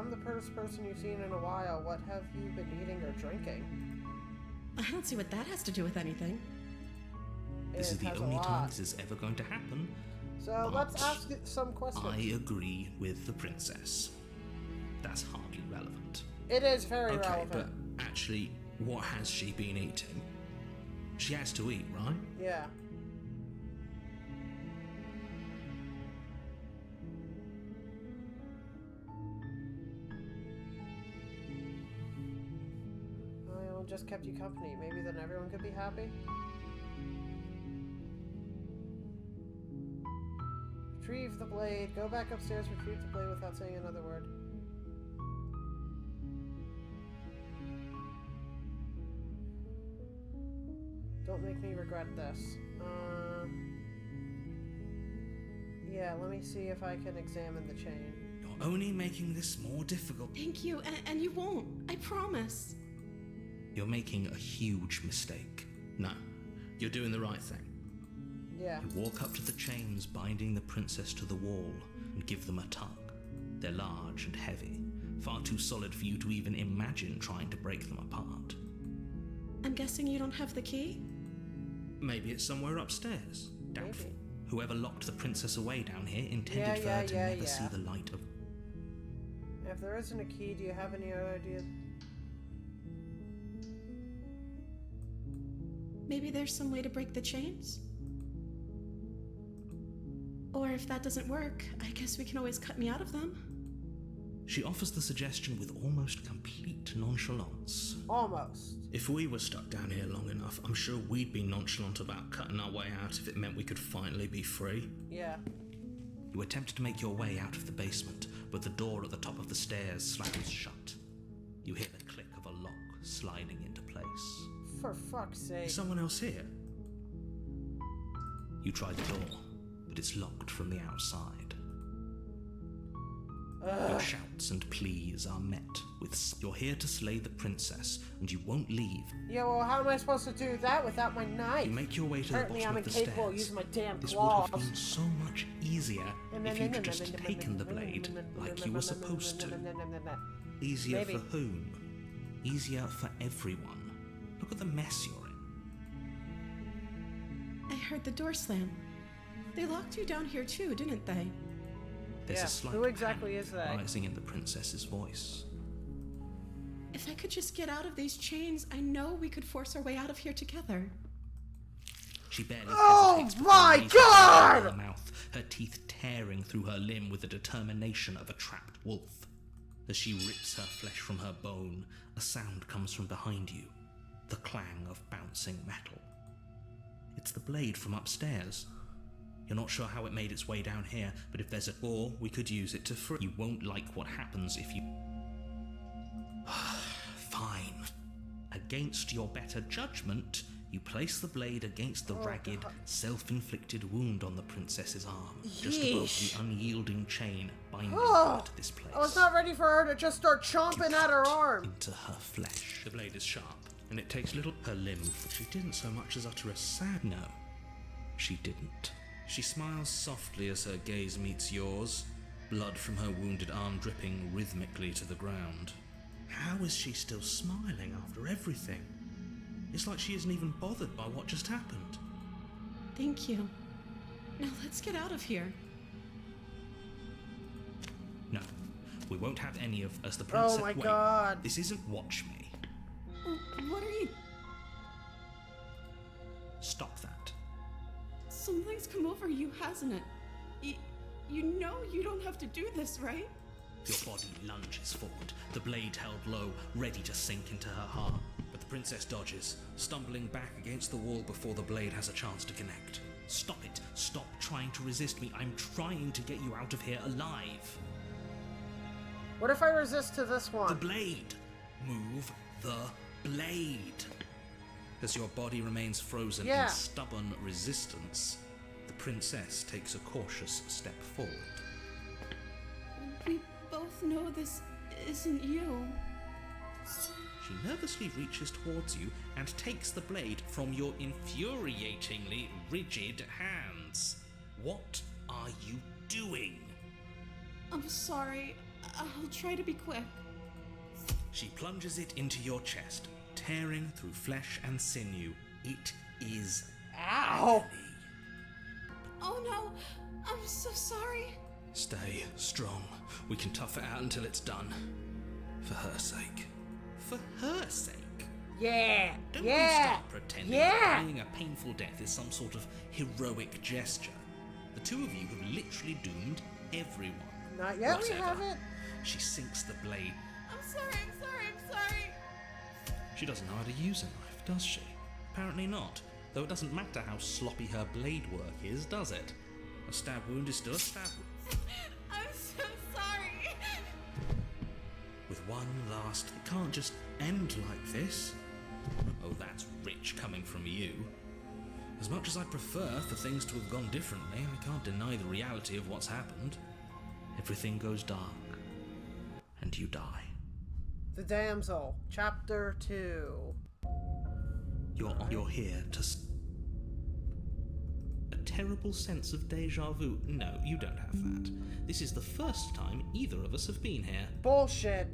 Speaker 1: I'm the first person you've seen in a while. What have you been eating or drinking?
Speaker 3: I don't see what that has to do with anything.
Speaker 5: This is
Speaker 1: It
Speaker 5: the
Speaker 1: has a
Speaker 5: only time
Speaker 1: lot.
Speaker 5: this is ever going to happen.
Speaker 1: So let's
Speaker 5: But
Speaker 1: ask some questions.
Speaker 5: I agree with the princess. That's hardly relevant.
Speaker 1: It is very
Speaker 5: Okay,
Speaker 1: relevant.
Speaker 5: but actually, what has she been eating? She has to eat, right?
Speaker 1: Yeah. Well, just kept you company. Maybe then everyone could be happy. Retrieve the blade. Go back upstairs, retrieve the blade without saying another word. Don't make me regret this. Yeah, let me see if I can examine the chain.
Speaker 5: You're only making this more difficult.
Speaker 3: Thank you, and you won't. I promise.
Speaker 5: You're making a huge mistake. No, you're doing the right thing.
Speaker 1: Yeah.
Speaker 5: You walk up to the chains binding the princess to the wall and give them a tug. They're large and heavy, far too solid for you to even imagine trying to break them apart.
Speaker 3: I'm guessing you don't have the key?
Speaker 5: Maybe it's somewhere upstairs. Doubtful.
Speaker 1: Maybe.
Speaker 5: Whoever locked the princess away down here intended for her to never see the light of...
Speaker 1: If there isn't a key, do you have any other ideas?
Speaker 3: Maybe there's some way to break the chains? Or if that doesn't work, I guess we can always cut me out of them.
Speaker 5: She offers the suggestion with almost complete nonchalance.
Speaker 1: Almost.
Speaker 5: If we were stuck down here long enough, I'm sure we'd be nonchalant about cutting our way out if it meant we could finally be free.
Speaker 1: Yeah.
Speaker 5: You attempted to make your way out of the basement, but the door at the top of the stairs slams shut. You hear the click of a lock sliding into place.
Speaker 1: For fuck's sake.
Speaker 5: Is someone else here? You try the door, but it's locked from the outside. Your shouts and pleas are met with you're here to slay the princess, and you won't leave.
Speaker 1: Yeah, well, how am I supposed to do that without my knife?
Speaker 5: You make your way to
Speaker 1: Apparently
Speaker 5: the
Speaker 1: I'm
Speaker 5: bottom of the
Speaker 1: incapable of
Speaker 5: stairs.
Speaker 1: using my damn
Speaker 5: This
Speaker 1: claws.
Speaker 5: would have been so much easier if you'd just taken the blade like you were supposed to. Easier
Speaker 1: Maybe.
Speaker 5: for whom? Easier for everyone. Look at the mess you're in.
Speaker 3: I heard the door slam. They locked you down here too, didn't they?
Speaker 5: There's
Speaker 1: Yeah,
Speaker 5: a slight
Speaker 1: who exactly
Speaker 5: panic
Speaker 1: is that?
Speaker 5: rising in the princess's voice.
Speaker 3: If I could just get out of these chains, I know we could force our way out of here together.
Speaker 5: She barely
Speaker 1: Oh
Speaker 5: hesitates before
Speaker 1: my
Speaker 5: raising her
Speaker 1: God!
Speaker 5: hand to her mouth, her teeth tearing through her limb with the determination of a trapped wolf. As she rips her flesh from her bone, a sound comes from behind you, the clang of bouncing metal. It's the blade from upstairs. You're not sure how it made its way down here, but if there's a door, we could use it to free. You won't like what happens if you... Fine. Against your better judgment, you place the blade against the ragged, self-inflicted wound on the princess's arm, just above
Speaker 1: Yeesh.
Speaker 5: the unyielding chain binding
Speaker 1: Oh,
Speaker 5: her to this place.
Speaker 1: I was not ready for her to just start chomping at her
Speaker 5: Cut
Speaker 1: arm.
Speaker 5: into her flesh. The blade is sharp, and it takes little her limb. She didn't so much as utter a sad no. She didn't. She smiles softly as her gaze meets yours, blood from her wounded arm dripping rhythmically to the ground. How is she still smiling after everything? It's like she isn't even bothered by what just happened.
Speaker 3: Thank you. Now let's get out of here.
Speaker 5: No, we won't have any of as the princess.
Speaker 1: Oh my
Speaker 5: Wait,
Speaker 1: God.
Speaker 5: this isn't Watch Me.
Speaker 3: What are you...
Speaker 5: Stop that.
Speaker 3: Something's come over you, hasn't it? You know you don't have to do this, right?
Speaker 5: Your body lunges forward, the blade held low, ready to sink into her heart. But the princess dodges, stumbling back against the wall before the blade has a chance to connect. Stop it. Stop trying to resist me. I'm trying to get you out of here alive.
Speaker 1: What if I resist to this
Speaker 5: The
Speaker 1: one?
Speaker 5: blade. Move the blade. As your body remains frozen
Speaker 1: Yeah.
Speaker 5: in stubborn resistance, the princess takes a cautious step forward.
Speaker 3: We both know this isn't you.
Speaker 5: She nervously reaches towards you and takes the blade from your infuriatingly rigid hands. What are you doing?
Speaker 3: I'm sorry. I'll try to be quick.
Speaker 2: She plunges it into your chest, tearing through flesh and sinew. It is
Speaker 1: Ow!
Speaker 2: agony.
Speaker 3: Oh no, I'm so sorry.
Speaker 2: Stay strong. We can tough it out until it's done. For her sake. For her sake?
Speaker 1: Yeah!
Speaker 2: Don't we
Speaker 1: Yeah!
Speaker 2: start pretending
Speaker 1: Yeah!
Speaker 2: that dying a painful death is some sort of heroic gesture. The two of you have literally doomed everyone.
Speaker 1: Not yet, we
Speaker 2: Whatever.
Speaker 1: haven't.
Speaker 2: She sinks the blade.
Speaker 3: I'm sorry.
Speaker 2: She doesn't know how to use a knife, does she? Apparently not. Though it doesn't matter how sloppy her blade work is, does it? A stab wound is still a stab wound.
Speaker 3: I'm so sorry.
Speaker 2: With one last... It can't just end like this. Oh, that's rich coming from you. As much as I prefer for things to have gone differently, I can't deny the reality of what's happened. Everything goes dark. And you die.
Speaker 1: The Damsel, Chapter 2.
Speaker 2: You're here to... A terrible sense of deja vu. No, you don't have that. This is the first time either of us have been here.
Speaker 1: Bullshit.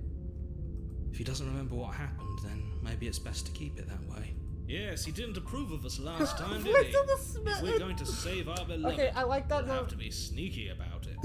Speaker 2: If he doesn't remember what happened, then maybe it's best to keep it that way. Yes, he didn't approve of us last time, did he?
Speaker 1: Voice of the Smith.
Speaker 2: If we're going to save our beloved,
Speaker 1: Okay, I like that
Speaker 2: we'll have
Speaker 1: note.
Speaker 2: to be sneaky about it.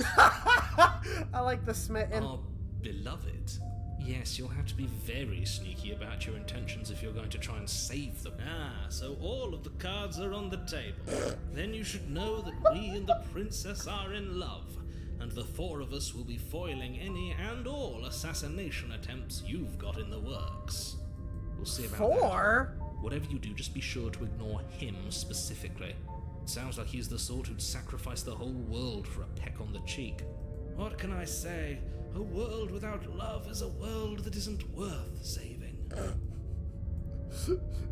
Speaker 1: I like the smitten.
Speaker 2: Our beloved? Yes, you'll have to be very sneaky about your intentions if you're going to try and save them. Ah, so all of the cards are on the table. Then you should know that we and the princess are in love, and the four of us will be foiling any and all assassination attempts you've got in the works. We'll see about that.
Speaker 1: 4?
Speaker 2: Whatever you do, just be sure to ignore him specifically. It sounds like he's the sort who'd sacrifice the whole world for a peck on the cheek. What can I say? A world without love is a world that isn't worth saving.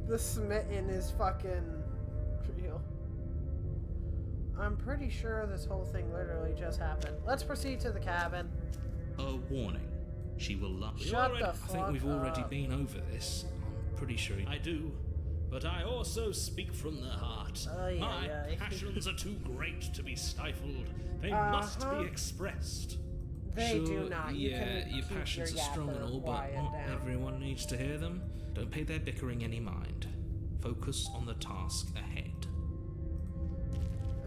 Speaker 1: The smitten is fucking real. I'm pretty sure this whole thing literally just happened. Let's proceed to the cabin.
Speaker 2: A warning. She will love.
Speaker 1: Shut the
Speaker 2: I think
Speaker 1: fuck
Speaker 2: we've already
Speaker 1: up.
Speaker 2: been over this. I'm pretty sure. I do. But I also speak from the heart.
Speaker 1: Ay,
Speaker 2: My
Speaker 1: ay, ay.
Speaker 2: passions are too great to be stifled. They must be expressed.
Speaker 1: They do
Speaker 2: Sure,
Speaker 1: not. You
Speaker 2: yeah,
Speaker 1: can
Speaker 2: your
Speaker 1: keep
Speaker 2: passions
Speaker 1: your
Speaker 2: are strong and
Speaker 1: yapper
Speaker 2: all, but
Speaker 1: quiet
Speaker 2: not
Speaker 1: down.
Speaker 2: everyone needs to hear them. Don't pay their bickering any mind. Focus on the task ahead.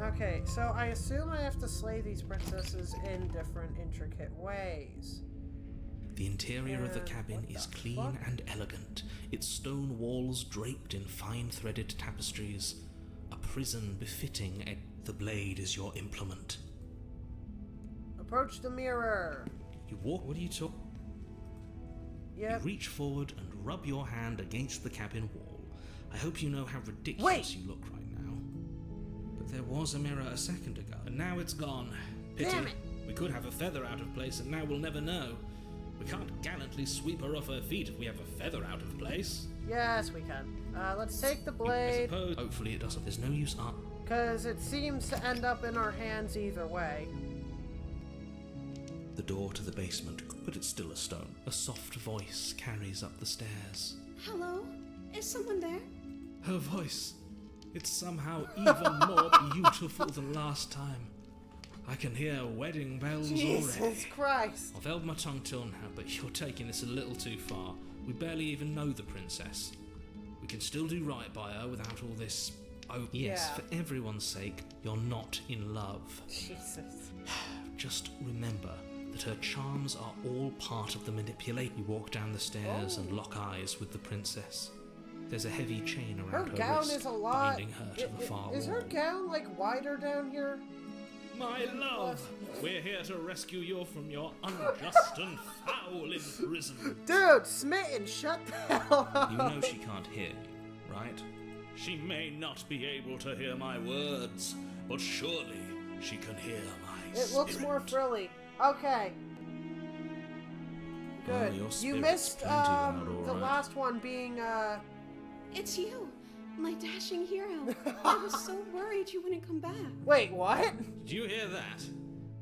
Speaker 1: Okay, so I assume I have to slay these princesses in different intricate ways.
Speaker 2: The interior of the
Speaker 1: And
Speaker 2: cabin
Speaker 1: what
Speaker 2: is
Speaker 1: the
Speaker 2: clean
Speaker 1: fuck?
Speaker 2: and elegant, its stone walls draped in fine threaded tapestries, a prison befitting a... The blade is your implement.
Speaker 1: Approach the mirror.
Speaker 2: You walk... What are you talking...
Speaker 1: Yep.
Speaker 2: You reach forward and rub your hand against the cabin wall. I hope you know how ridiculous
Speaker 1: Wait!
Speaker 2: you look right now. But there was a mirror a second ago, and now it's gone. Pity.
Speaker 1: Damn it.
Speaker 2: We could have a feather out of place, and now we'll never know. We can't gallantly sweep her off her feet if we have a feather out of place.
Speaker 1: Yes, we can. Let's take the
Speaker 2: I
Speaker 1: blade,
Speaker 2: suppose. Hopefully it doesn't. There's no use up.
Speaker 1: because it seems to end up in our hands either way.
Speaker 2: The door to the basement, but it's still a stone. A soft voice carries up the stairs.
Speaker 3: Hello? Is someone there?
Speaker 2: Her voice. It's somehow even more beautiful than last time. I can hear wedding bells
Speaker 1: Jesus
Speaker 2: already.
Speaker 1: Christ.
Speaker 2: I've held my tongue till now, but you're taking this a little too far. We barely even know the princess. We can still do right by her without all this... Oh, yes,
Speaker 1: Yeah.
Speaker 2: for everyone's sake, you're not in love.
Speaker 1: Jesus.
Speaker 2: Just remember that her charms are all part of the manipulation. You walk down the stairs and lock eyes with the princess. There's a heavy chain
Speaker 1: Her
Speaker 2: around her
Speaker 1: gown
Speaker 2: wrist,
Speaker 1: is a lot.
Speaker 2: binding her to the far
Speaker 1: Is
Speaker 2: wall.
Speaker 1: her gown like wider down here?
Speaker 2: My love, we're here to rescue you from your unjust and foul imprisonment.
Speaker 1: Dude, smitten, shut the hell up.
Speaker 2: You know she can't hear you, right? She may not be able to hear my words, but surely she can hear my
Speaker 1: It looks more
Speaker 2: spirit.
Speaker 1: frilly. Okay.
Speaker 2: Oh,
Speaker 1: Good.
Speaker 2: your
Speaker 1: You
Speaker 2: spirit's
Speaker 1: missed
Speaker 2: plenty loud,
Speaker 1: the
Speaker 2: alright.
Speaker 1: last one being
Speaker 3: It's you, my dashing hero. I was so worried you wouldn't come back.
Speaker 1: wait, what?
Speaker 2: Did you hear that?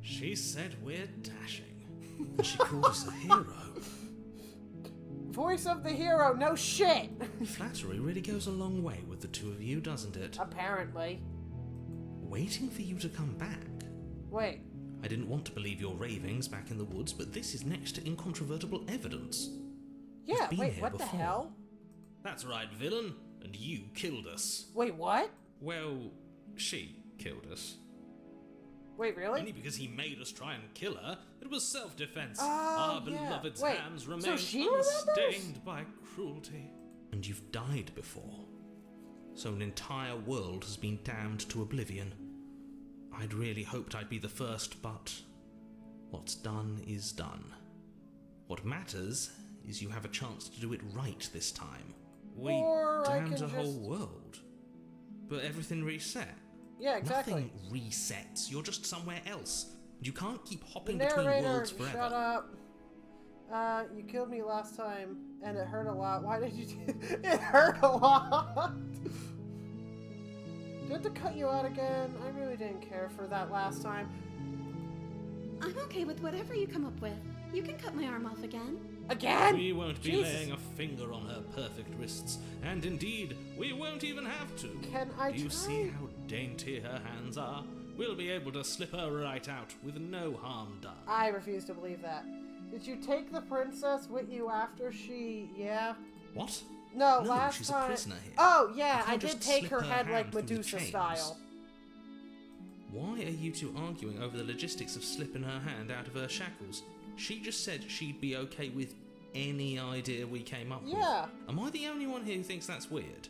Speaker 2: She said we're dashing. And she called us a hero.
Speaker 1: Voice of the hero, no shit.
Speaker 2: Flattery really goes a long way with the two of you, doesn't it?
Speaker 1: Apparently.
Speaker 2: Waiting for you to come back.
Speaker 1: Wait.
Speaker 5: I didn't want to believe your ravings back in the woods, but this is next to incontrovertible evidence.
Speaker 1: Yeah,
Speaker 5: You've been
Speaker 1: wait,
Speaker 5: here
Speaker 1: what the
Speaker 5: before.
Speaker 1: hell?
Speaker 5: That's right, villain. And you killed us.
Speaker 1: Wait, what?
Speaker 5: Well, she killed us.
Speaker 1: Wait, really?
Speaker 5: Only because he made us try and kill her. It was self-defense.
Speaker 1: Oh,
Speaker 5: Our
Speaker 1: yeah.
Speaker 5: beloved's
Speaker 1: Wait,
Speaker 5: hands
Speaker 1: so
Speaker 5: remain
Speaker 1: she remembers?
Speaker 5: unstained by cruelty. And you've died before. So an entire world has been damned to oblivion. I'd really hoped I'd be the first, but what's done is done. What matters is you have a chance to do it right this time. We
Speaker 1: Or I
Speaker 5: damned
Speaker 1: can
Speaker 5: a whole
Speaker 1: just-
Speaker 5: world. But everything reset.
Speaker 1: Yeah, exactly.
Speaker 5: Nothing resets. You're just somewhere else. You can't keep
Speaker 1: The
Speaker 5: hopping between
Speaker 1: narrator,
Speaker 5: worlds forever.
Speaker 1: shut up. You killed me last time, and it hurt a lot. Why did you do it? Hurt a lot! Do I have to cut you out again? I really didn't care for that last time.
Speaker 3: I'm okay with whatever you come up with. You can cut my arm off again.
Speaker 1: Again?
Speaker 5: We won't be
Speaker 1: Jesus.
Speaker 5: laying a finger on her perfect wrists, and indeed, we won't even have to.
Speaker 1: Can I
Speaker 5: Do you
Speaker 1: try?
Speaker 5: see how dainty her hands are? We'll be able to slip her right out with no harm done.
Speaker 1: I refuse to believe that. Did you take the princess with you after she... Yeah?
Speaker 5: What?
Speaker 1: No,
Speaker 5: No,
Speaker 1: last
Speaker 5: she's a
Speaker 1: time...
Speaker 5: prisoner here.
Speaker 1: Oh, yeah,
Speaker 5: You
Speaker 1: I
Speaker 5: can't
Speaker 1: did
Speaker 5: just
Speaker 1: take
Speaker 5: slip
Speaker 1: her
Speaker 5: her
Speaker 1: head like
Speaker 5: hand through the
Speaker 1: Medusa
Speaker 5: chains.
Speaker 1: style.
Speaker 5: Why are you two arguing over the logistics of slipping her hand out of her shackles? She just said she'd be okay with any idea we came up with.
Speaker 1: Yeah.
Speaker 5: Am I the only one here who thinks that's weird?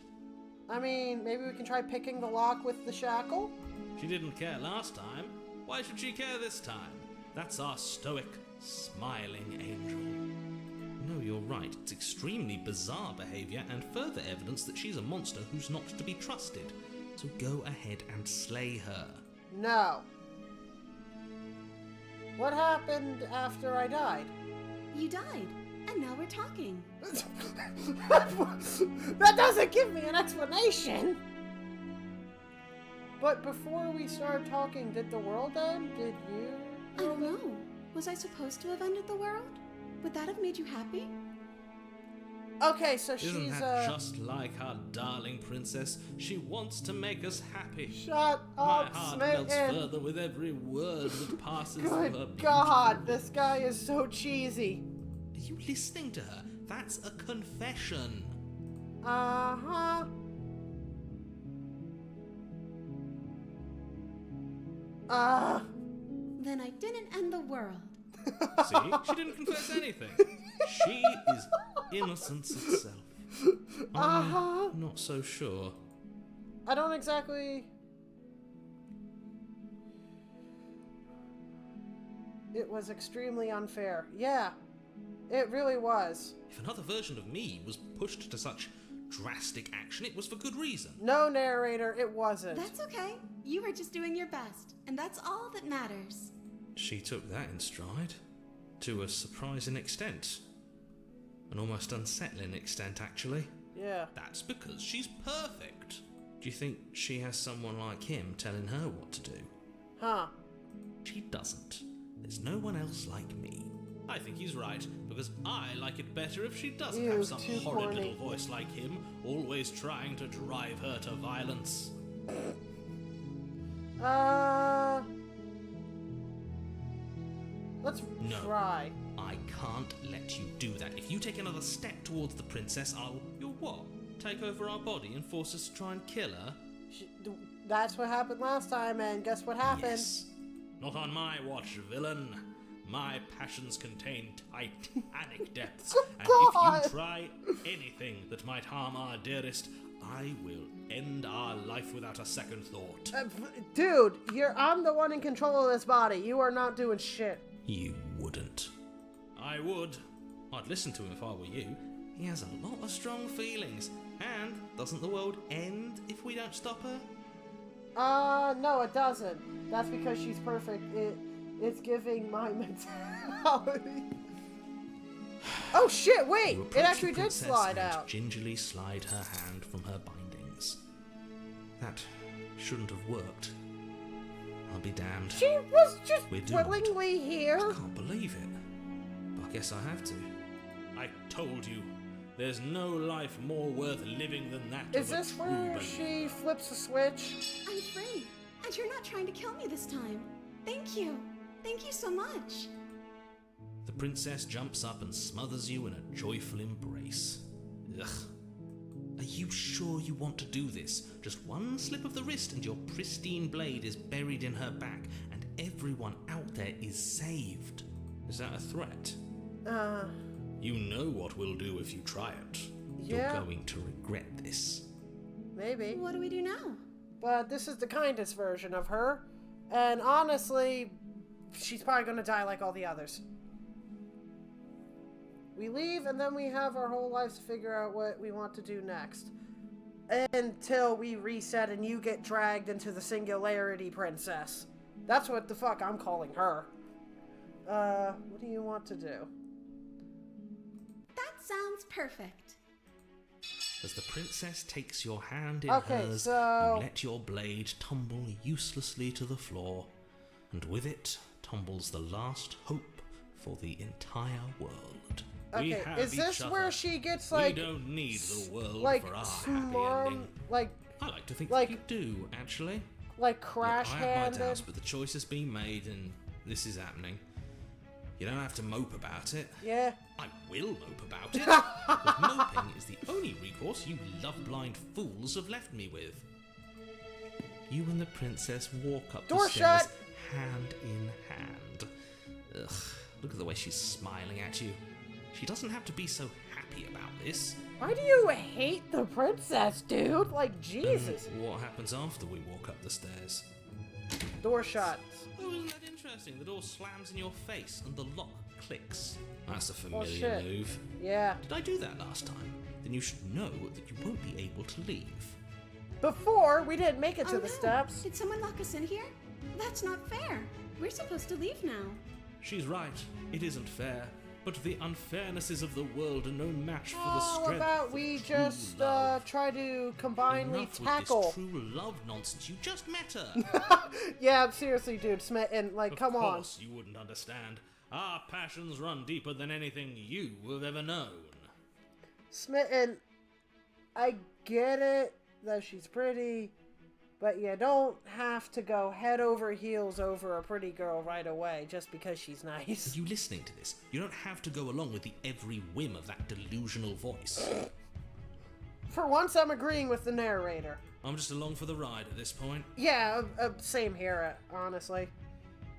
Speaker 1: I mean, maybe we can try picking the lock with the shackle?
Speaker 5: She didn't care last time. Why should she care this time? That's our stoic, smiling angel. No, you're right. It's extremely bizarre behavior and further evidence that she's a monster who's not to be trusted. So go ahead and slay her.
Speaker 1: No. What happened after I died?
Speaker 3: You died, and now we're talking.
Speaker 1: That doesn't give me an explanation! But before we started talking, did the world end? Did you?
Speaker 3: I don't know. Was I supposed to have ended the world? Would that have made you happy?
Speaker 1: Okay, so
Speaker 5: Isn't
Speaker 1: she's,
Speaker 5: that just like our darling princess? She wants to make us happy.
Speaker 1: Shut
Speaker 5: My
Speaker 1: up,
Speaker 5: heart melts
Speaker 1: Smitten!
Speaker 5: further with every word that passes through her
Speaker 1: Good
Speaker 5: beautiful
Speaker 1: God, this guy is so cheesy.
Speaker 5: Are you listening to her? That's a confession.
Speaker 1: Uh-huh.
Speaker 3: Then I didn't end the world.
Speaker 5: See? She didn't confess anything. She is innocence itself. I'm not so sure.
Speaker 1: I don't exactly... It was extremely unfair. Yeah, it really was.
Speaker 5: If another version of me was pushed to such drastic action, it was for good reason.
Speaker 1: No, narrator, it wasn't.
Speaker 3: That's okay. You were just doing your best, and that's all that matters.
Speaker 5: She took that in stride. To a surprising extent. An almost unsettling extent, actually.
Speaker 1: Yeah.
Speaker 5: That's because she's perfect. Do you think she has someone like him telling her what to do?
Speaker 1: Huh.
Speaker 5: She doesn't. There's no one else like me. I think he's right, because I like it better if she doesn't
Speaker 1: Ew,
Speaker 5: have some
Speaker 1: too
Speaker 5: horrid
Speaker 1: corny.
Speaker 5: little voice like him, always trying to drive her to violence.
Speaker 1: Let's
Speaker 5: No.
Speaker 1: try.
Speaker 5: I can't let you do that. If you take another step towards the princess, You'll what? Take over our body and force us to try and kill her?
Speaker 1: That's what happened last time, and guess what happened?
Speaker 5: Yes. Not on my watch, villain. My passions contain titanic depths, and
Speaker 1: God.
Speaker 5: if you try anything that might harm our dearest, I will end our life without a second thought.
Speaker 1: Dude, I'm the one in control of this body. You are not doing shit.
Speaker 5: You wouldn't. I would. I'd listen to him if I were you. He has a lot of strong feelings. And doesn't the world end if we don't stop her?
Speaker 1: No, it doesn't. That's because she's perfect. It's giving my mentality. Oh shit, wait!
Speaker 5: You
Speaker 1: It
Speaker 5: approach
Speaker 1: actually
Speaker 5: the
Speaker 1: did
Speaker 5: princess
Speaker 1: slide
Speaker 5: and
Speaker 1: out.
Speaker 5: gingerly slide her hand from her bindings. That shouldn't have worked. I'll be damned.
Speaker 1: She was just
Speaker 5: We're doomed.
Speaker 1: willingly here.
Speaker 5: I can't believe it. But I guess I have to. I told you. There's no life more worth living than that.
Speaker 1: Is this where she flips the switch?
Speaker 3: I'm free, and you're not trying to kill me this time. Thank you. Thank you so much.
Speaker 5: The princess jumps up and smothers you in a joyful embrace. Ugh. Are you sure you want to do this? Just one slip of the wrist and your pristine blade is buried in her back, and everyone out there is saved. Is that a threat? You know what we'll do if you try it.
Speaker 1: Yeah.
Speaker 5: You're going to regret this.
Speaker 1: Maybe.
Speaker 3: What do we do now?
Speaker 1: But this is the kindest version of her. And honestly, she's probably going to die like all the others. We leave, and then we have our whole lives to figure out what we want to do next. Until we reset and you get dragged into the Singularity Princess. That's what the fuck I'm calling her. What do you want to do?
Speaker 3: That sounds perfect.
Speaker 5: As the princess takes your hand in
Speaker 1: Okay,
Speaker 5: hers,
Speaker 1: so-
Speaker 5: you let your blade tumble uselessly to the floor, and with it tumbles the last hope for the entire world. We
Speaker 1: Okay,
Speaker 5: have
Speaker 1: is this
Speaker 5: each
Speaker 1: where
Speaker 5: other.
Speaker 1: she gets
Speaker 5: We
Speaker 1: like...
Speaker 5: don't need the world
Speaker 1: like
Speaker 5: for our happy
Speaker 1: smart,
Speaker 5: ending.
Speaker 1: like
Speaker 5: I like to think
Speaker 1: like-
Speaker 5: that you do, actually.
Speaker 1: like
Speaker 5: Look,
Speaker 1: crash
Speaker 5: I have my
Speaker 1: handed?
Speaker 5: doubts, but the choice has been made, and this is happening. You don't have to mope about it.
Speaker 1: Yeah.
Speaker 5: I will mope about it. But moping is the only recourse you love-blind fools have left me with. You and the princess walk up
Speaker 1: Door
Speaker 5: the stairs,
Speaker 1: shut!
Speaker 5: hand in hand. Ugh, look at the way she's smiling at you. She doesn't have to be so happy about this.
Speaker 1: Why do you hate the princess, dude? Like, Jesus.
Speaker 5: What happens after we walk up the stairs?
Speaker 1: Door shut.
Speaker 5: Oh, isn't that interesting? The door slams in your face and the lock clicks. That's a familiar
Speaker 1: shit.
Speaker 5: move.
Speaker 1: Yeah.
Speaker 5: Did I do that last time? Then you should know that you won't be able to leave.
Speaker 1: Before, we didn't make it to
Speaker 3: Oh,
Speaker 1: the
Speaker 3: no.
Speaker 1: steps.
Speaker 3: Did someone lock us in here? That's not fair. We're supposed to leave now.
Speaker 5: She's right. It isn't fair. But the unfairnesses of the world are no match for the
Speaker 1: How
Speaker 5: strength
Speaker 1: about
Speaker 5: of
Speaker 1: we
Speaker 5: true
Speaker 1: just
Speaker 5: love.
Speaker 1: try to combinely
Speaker 5: Enough
Speaker 1: tackle?
Speaker 5: with this true love nonsense. You just met her.
Speaker 1: Yeah, seriously, dude, smitten. Like, come
Speaker 5: Of
Speaker 1: on.
Speaker 5: course you wouldn't understand. Our passions run deeper than anything you have ever known.
Speaker 1: Smitten, I get it that she's pretty, but you don't have to go head over heels over a pretty girl right away just because she's
Speaker 5: Are
Speaker 1: nice.
Speaker 5: you listening to this? You don't have to go along with the every whim of that delusional voice.
Speaker 1: For once, I'm agreeing with the narrator.
Speaker 5: I'm just along for the ride at this point.
Speaker 1: Yeah, same here, honestly.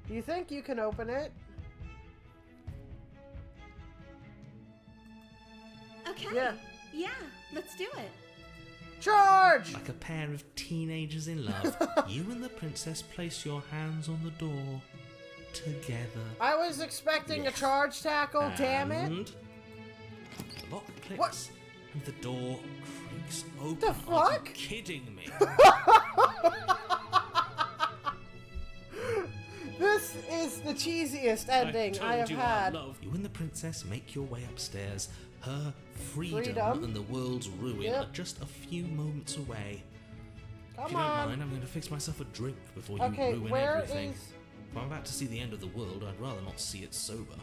Speaker 1: Do you think you can open it?
Speaker 3: Okay.
Speaker 1: Yeah.
Speaker 3: Yeah, let's do it.
Speaker 1: Charge!
Speaker 5: Like a pair of teenagers in love, you and the princess place your hands on the door together.
Speaker 1: I was expecting a charge tackle, damn it.
Speaker 5: And the lock clicks,
Speaker 1: What?
Speaker 5: and the door creaks open.
Speaker 1: The
Speaker 5: Are you
Speaker 1: fuck?
Speaker 5: kidding me?
Speaker 1: This is the cheesiest ending I have
Speaker 5: told you
Speaker 1: had.
Speaker 5: love. You and the princess make your way upstairs. Her freedom,
Speaker 1: Freedom?
Speaker 5: and the world's ruin
Speaker 1: Yep.
Speaker 5: are just a few moments away. If
Speaker 1: Come
Speaker 5: you don't
Speaker 1: on.
Speaker 5: mind, I'm going to fix myself a drink before you
Speaker 1: Okay,
Speaker 5: ruin
Speaker 1: where
Speaker 5: everything.
Speaker 1: is...
Speaker 5: If I'm about to see the end of the world, I'd rather not see it sober.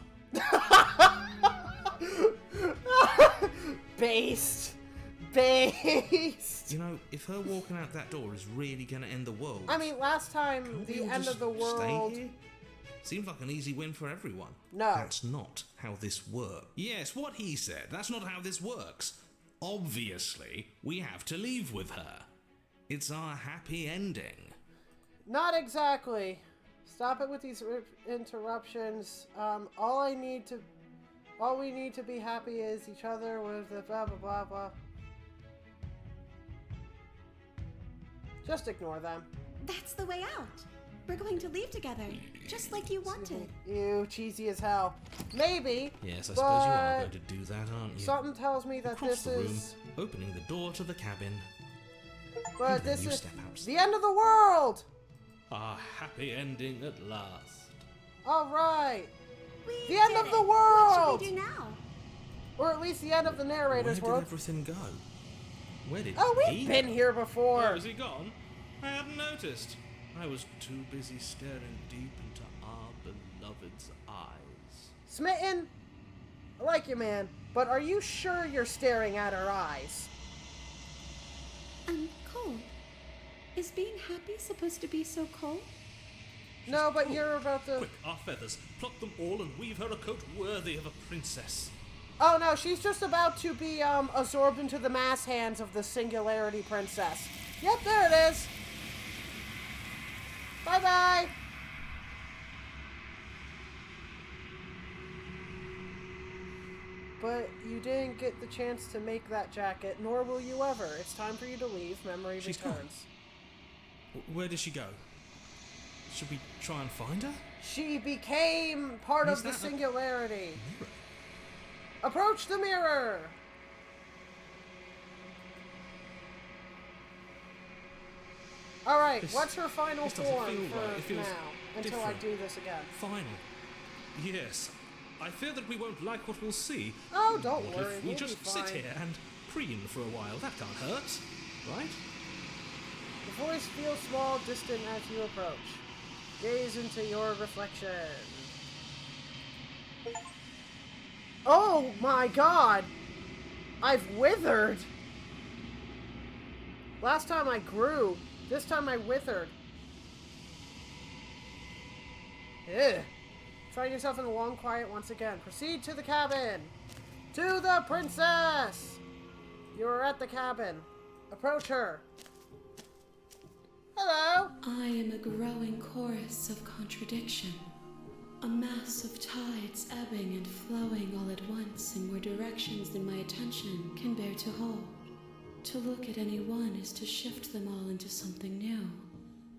Speaker 1: Based. Based.
Speaker 5: You know, if her walking out that door is really going to end the world...
Speaker 1: I mean, last time,
Speaker 5: can't
Speaker 1: the
Speaker 5: we all
Speaker 1: end
Speaker 5: just
Speaker 1: of the world...
Speaker 5: Stay here? Seems like an easy win for everyone.
Speaker 1: No.
Speaker 5: That's not how this works. Yes, what he said. That's not how this works. Obviously, we have to leave with her. It's our happy ending.
Speaker 1: Not exactly. Stop it with these interruptions. All we need to be happy is each other with the blah blah blah blah. Just ignore them.
Speaker 3: That's the way out. We're going to leave together, just like you wanted.
Speaker 1: Ew, cheesy as hell. Maybe.
Speaker 5: Yes, I suppose you are
Speaker 1: but
Speaker 5: going to do that, aren't you?
Speaker 1: Something tells me that
Speaker 5: Across
Speaker 1: this
Speaker 5: the room,
Speaker 1: is.
Speaker 5: opening the door to the cabin.
Speaker 1: But
Speaker 5: and then
Speaker 1: this
Speaker 5: you
Speaker 1: is
Speaker 5: step out.
Speaker 1: the end of the world.
Speaker 5: Our happy ending at last.
Speaker 1: All right.
Speaker 3: We
Speaker 1: The end
Speaker 3: did
Speaker 1: of the
Speaker 3: it.
Speaker 1: world!
Speaker 3: What should we do now?
Speaker 1: Or at least the end of the
Speaker 5: Where
Speaker 1: narrator's
Speaker 5: did
Speaker 1: world.
Speaker 5: everything go? Where did
Speaker 1: Oh,
Speaker 5: he
Speaker 1: we've
Speaker 5: go?
Speaker 1: been here before.
Speaker 5: Oh, is he gone? I hadn't noticed. I was too busy staring deep into our beloved's eyes.
Speaker 1: Smitten, I like you, man, but are you sure you're staring at her eyes?
Speaker 3: I'm cold. Is being happy supposed to be so cold?
Speaker 1: No, but you're about to...
Speaker 5: Quick, our feathers. Pluck them all and weave her a coat worthy of a princess.
Speaker 1: Oh no, she's just about to be absorbed into the mass hands of the Singularity Princess. Yep, there it is. Bye-bye. But you didn't get the chance to make that jacket, nor will you ever. It's time for you to leave. Memory
Speaker 5: She's
Speaker 1: returns.
Speaker 5: Where did she go? Should we try and find her?
Speaker 1: She became part
Speaker 5: Is
Speaker 1: of the
Speaker 5: that a
Speaker 1: Singularity.
Speaker 5: mirror?
Speaker 1: Approach the mirror! Alright, what's her final
Speaker 5: this doesn't
Speaker 1: form
Speaker 5: feel
Speaker 1: for
Speaker 5: right. It feels
Speaker 1: now, until I
Speaker 5: different.
Speaker 1: do this again?
Speaker 5: Final. Yes. I fear that we won't like what we'll see.
Speaker 1: Oh, don't
Speaker 5: What
Speaker 1: worry,
Speaker 5: if we
Speaker 1: we'll
Speaker 5: just
Speaker 1: be
Speaker 5: sit
Speaker 1: fine.
Speaker 5: here and preen for a while? That can't hurt, right?
Speaker 1: The voice feels small, distant as you approach. Gaze into your reflection. Oh my god! I've withered! Last time I grew. This time I withered. Ugh. Find yourself in the long quiet once again. Proceed to the cabin! To the princess! You are at the cabin. Approach her. Hello!
Speaker 3: I am a growing chorus of contradiction. A mass of tides ebbing and flowing all at once in more directions than my attention can bear to hold. To look at any one is to shift them all into something new,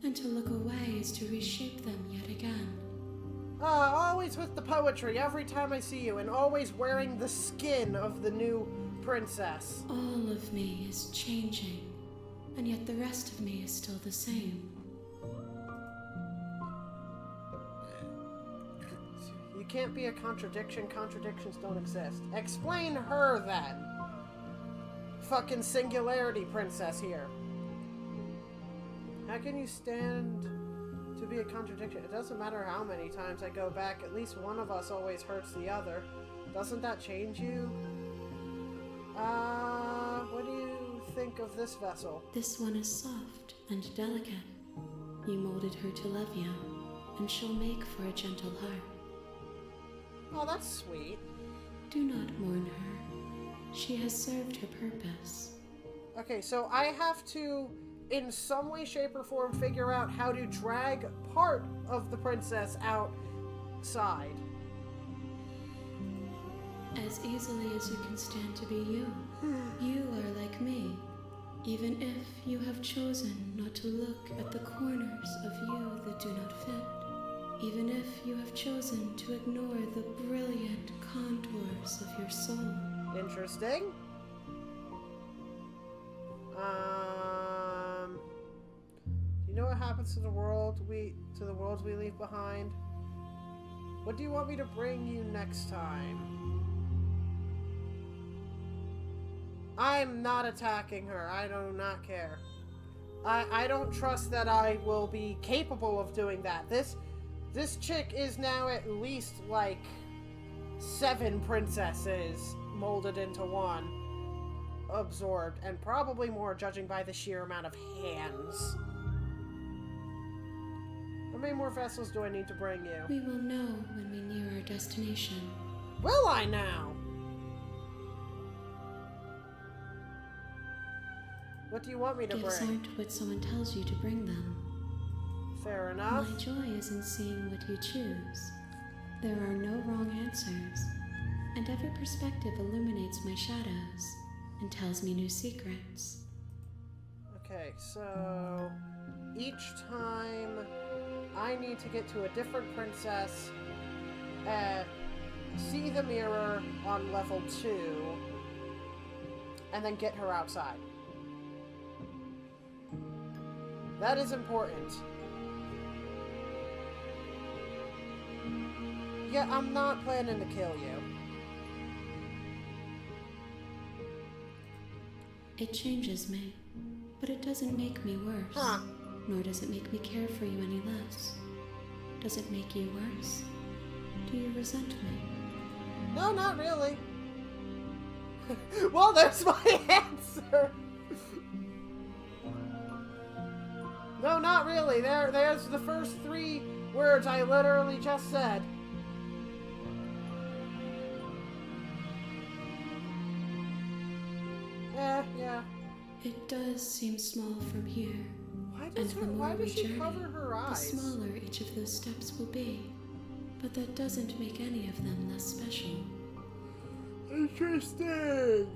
Speaker 3: and to look away is to reshape them yet again.
Speaker 1: Always with the poetry every time I see you, and always wearing the skin of the new princess.
Speaker 3: All of me is changing, and yet the rest of me is still the same.
Speaker 1: You can't be a contradiction. Contradictions don't exist. Explain her then. Fucking Singularity Princess here. How can you stand to be a contradiction? It doesn't matter how many times I go back, at least one of us always hurts the other. Doesn't that change you? What do you think of this vessel?
Speaker 3: This one is soft and delicate. You molded her to love you, and she'll make for a gentle heart.
Speaker 1: Oh, that's sweet.
Speaker 3: Do not mourn her. She has served her purpose.
Speaker 1: Okay, so I have to, in some way, shape, or form, figure out how to drag part of the princess outside.
Speaker 3: As easily as you can stand to be you. You are like me, even if you have chosen not to look at the corners of you that do not fit. Even if you have chosen to ignore the brilliant contours of your soul.
Speaker 1: Interesting. You know what happens to the worlds we leave behind? What do you want me to bring you next time? I'm not attacking her. I do not care. I don't trust that I will be capable of doing that. This chick is now at least like 7 princesses molded into one, absorbed, and probably more judging by the sheer amount of hands. How many more vessels do I need to bring you?
Speaker 3: We will know when we near our destination.
Speaker 1: Will I now? What do you want me to
Speaker 3: Gifts
Speaker 1: bring?
Speaker 3: aren't what someone tells you to bring them.
Speaker 1: Fair enough.
Speaker 3: My joy is in seeing what you choose. There are no wrong answers, and every perspective illuminates my shadows and tells me new secrets.
Speaker 1: Okay, so each time I need to get to a different princess, see the mirror on level 2, and then get her outside. That is important. Yeah, I'm not planning to kill you.
Speaker 3: It changes me, but it doesn't make me worse.
Speaker 1: Huh.
Speaker 3: Nor does it make me care for you any less. Does it make you worse? Do you resent me?
Speaker 1: No, not really. Well, there's my answer. No, not really. There's the first 3 Words I literally just said. Yeah.
Speaker 3: It does seem small from here.
Speaker 1: Why does she cover her
Speaker 3: the
Speaker 1: eyes?
Speaker 3: smaller each of those steps will be. But that doesn't make any of them less special.
Speaker 1: Interesting.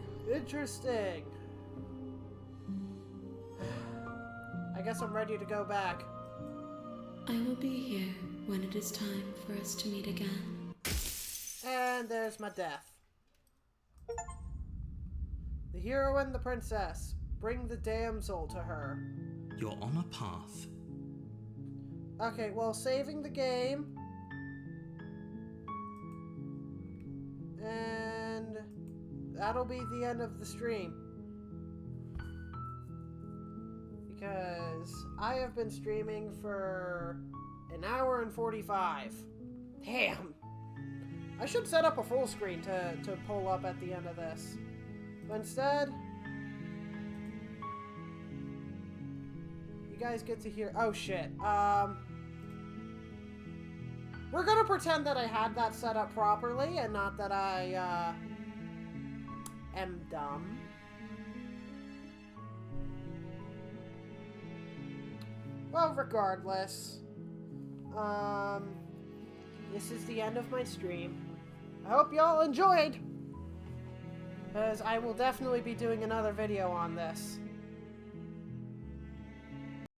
Speaker 1: I guess I'm ready to go back.
Speaker 3: I will be here when it is time for us to meet again.
Speaker 1: And there's my death. The hero and the princess. Bring the damsel to her.
Speaker 2: You're on a path.
Speaker 1: Okay, well, saving the game. And that'll be the end of the stream. Because I have been streaming for an hour and 45. Damn. I should set up a full screen to pull up at the end of this. But instead, you guys get to hear... Oh, shit. We're gonna pretend that I had that set up properly and not that I, am dumb. Well, regardless, this is the end of my stream. I hope y'all enjoyed, because I will definitely be doing another video on this.